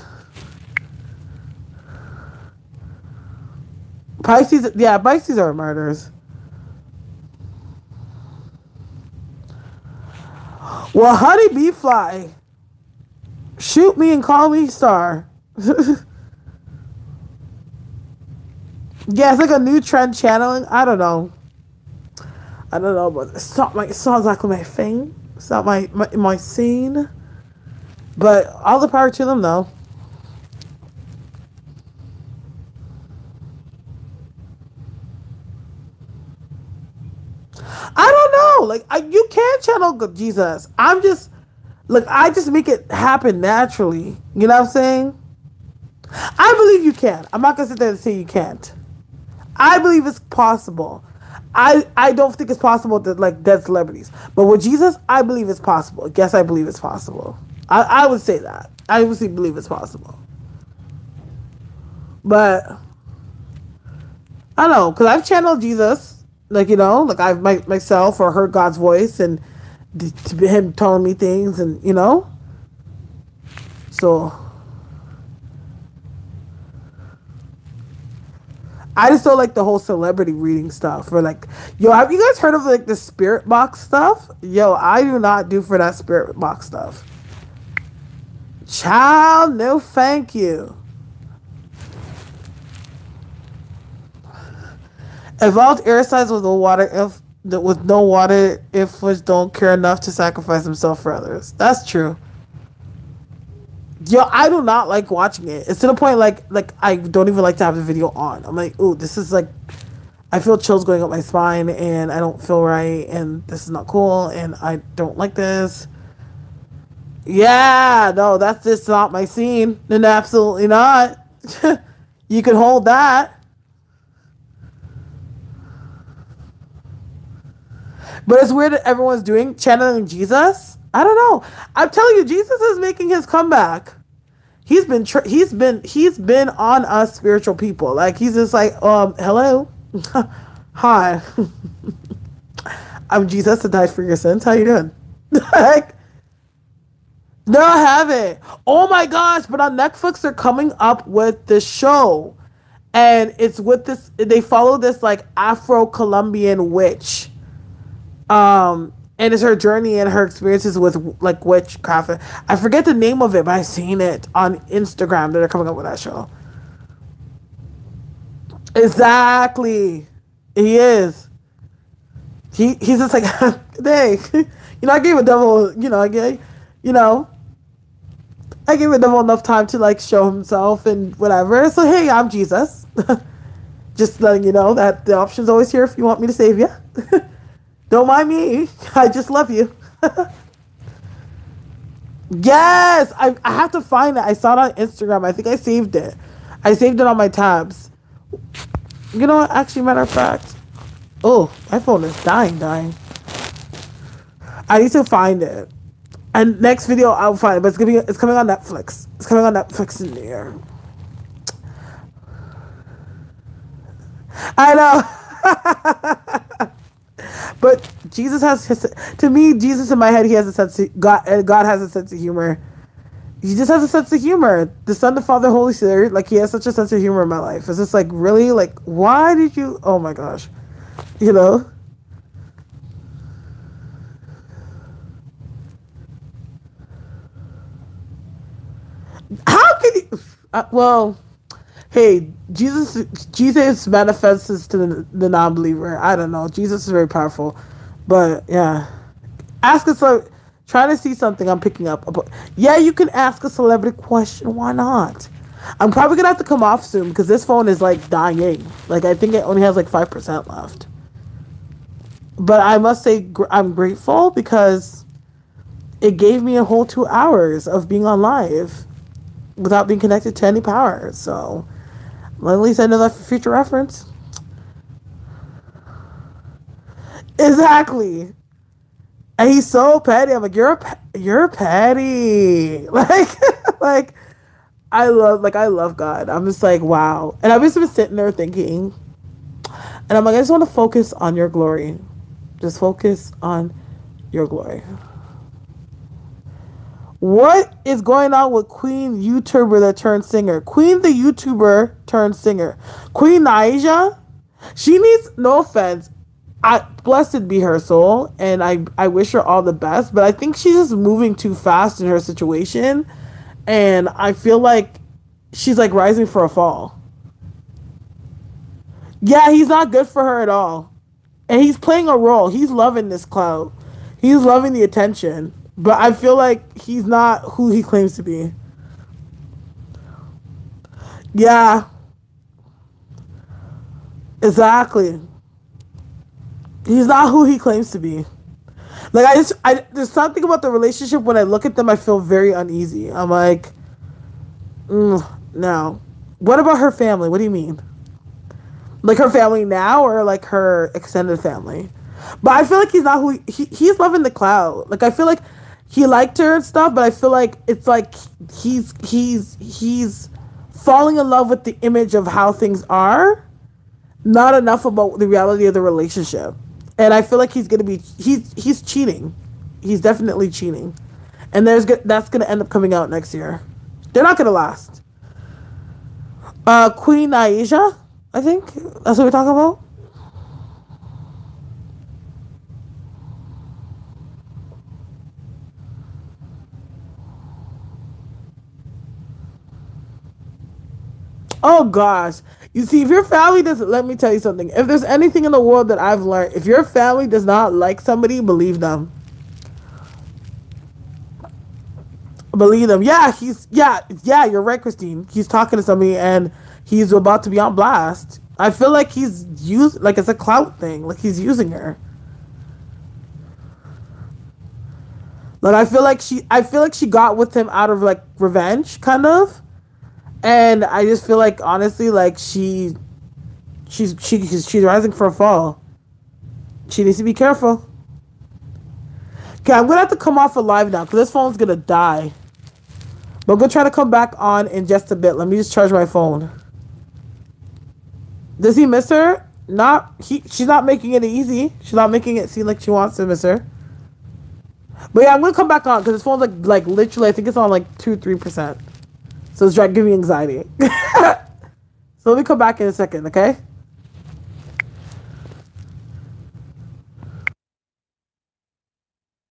Speaker 1: Pisces are murderers. Well, honey bee fly, shoot me and call me Starre. Yeah, it's like a new trend channeling. I don't know, but it's not exactly my thing. It's not my scene. But all the power to them, though. I don't know. Like, you can channel Jesus. I just make it happen naturally. You know what I'm saying? I believe you can. I'm not gonna sit there and say you can't. I believe it's possible. I don't think it's possible to like dead celebrities. But with Jesus, I believe it's possible. Yes, I believe it's possible. I would say that. I obviously believe it's possible. But I don't know, because I've channeled Jesus. Like, you know, like I've myself or heard God's voice and him telling me things and, you know. So I just don't like the whole celebrity reading stuff. Or like, yo, have you guys heard of like the spirit box stuff? Yo, I do not do for that spirit box stuff. Child, no thank you. Evolved air signs with no water if which don't care enough to sacrifice himself for others. That's true. Yo, I do not like watching it. It's to the point like I don't even like to have the video on. I'm like, ooh, this is like, I feel chills going up my spine and I don't feel right and this is not cool and I don't like this. Yeah, no, that's just not my scene. And absolutely not. You can hold that. But it's weird that everyone's doing channeling Jesus. I don't know. I'm telling you, Jesus is making his comeback. He's been on us spiritual people. Like he's just like, hello, hi, I'm Jesus that died for your sins. How you doing? Like, no, I haven't. Oh my gosh! But on Netflix, they're coming up with this show, and it's with this. They follow this like Afro-Colombian witch. And it's her journey and her experiences with like witchcraft. I forget the name of it, but I've seen it on Instagram that they're coming up with that show. Exactly. He is. He's just like, dang. I gave a devil, I gave a devil enough time to like show himself and whatever. So hey, I'm Jesus. Just letting you know that the option's always here if you want me to save you. Don't mind me. I just love you. Yes! I have to find it. I saw it on Instagram. I think I saved it. I saved it on my tabs. You know what? Actually, matter of fact. Oh, my phone is dying. I need to find it. And next video, I'll find it. But it's coming on Netflix. It's coming on Netflix in the year. I know. But Jesus has to me, Jesus in my head, he has a sense of God, and God has a sense of humor. He just has a sense of humor. The Son, the Father, Holy Spirit, like he has such a sense of humor in my life. It's just like, really? Like, why did you, oh my gosh. How can you, well, hey, Jesus manifests to the non-believer. I don't know. Jesus is very powerful. But, yeah. Ask us, trying to see something I'm picking up. Yeah, you can ask a celebrity question. Why not? I'm probably going to have to come off soon because this phone is, like, dying. Like, I think it only has, like, 5% left. But I must say I'm grateful because it gave me a whole 2 hours of being on live without being connected to any power. So well, at least I know that for future reference. Exactly. And he's so petty. I'm like, you're petty. Like I love God. I'm just like, wow. And I've just been sitting there thinking, and I'm like, I just want to focus on your glory. Just focus on your glory. What is going on with Queen YouTuber that turned singer? Queen the YouTuber turned singer. Queen Naija? She needs, no offense, blessed be her soul, and I wish her all the best, but I think she's just moving too fast in her situation, and I feel like she's like rising for a fall. Yeah, he's not good for her at all. And he's playing a role. He's loving this clout. He's loving the attention. But I feel like he's not who he claims to be. Yeah. Exactly. He's not who he claims to be. Like, there's something about the relationship when I look at them, I feel very uneasy. I'm like, no. What about her family? What do you mean? Like her family now or like her extended family? But I feel like he's not who he's loving the cloud. Like I feel like he liked her and stuff, but I feel like it's like he's falling in love with the image of how things are, not enough about the reality of the relationship. And I feel like he's cheating. He's definitely cheating. And that's gonna end up coming out next year. They're not gonna last. Queen Naija, I think that's what we're talking about. Oh gosh. You see, if your family doesn't, let me tell you something. If there's anything in the world that I've learned, if your family does not like somebody, believe them. Believe them. Yeah, you're right, Christine. He's talking to somebody and he's about to be on blast. I feel like he's used, like it's a clout thing. Like he's using her. Like I feel like she got with him out of like revenge, kind of. And I just feel like honestly, like she's rising for a fall. She needs to be careful. Okay, I'm gonna have to come off a live now because this phone's gonna die. But I'm gonna try to come back on in just a bit. Let me just charge my phone. Does he miss her? She's not making it easy. She's not making it seem like she wants to miss her. But yeah, I'm gonna come back on because this phone's like literally, I think it's on like 2-3%. So it's giving me anxiety. So let me come back in a second, okay?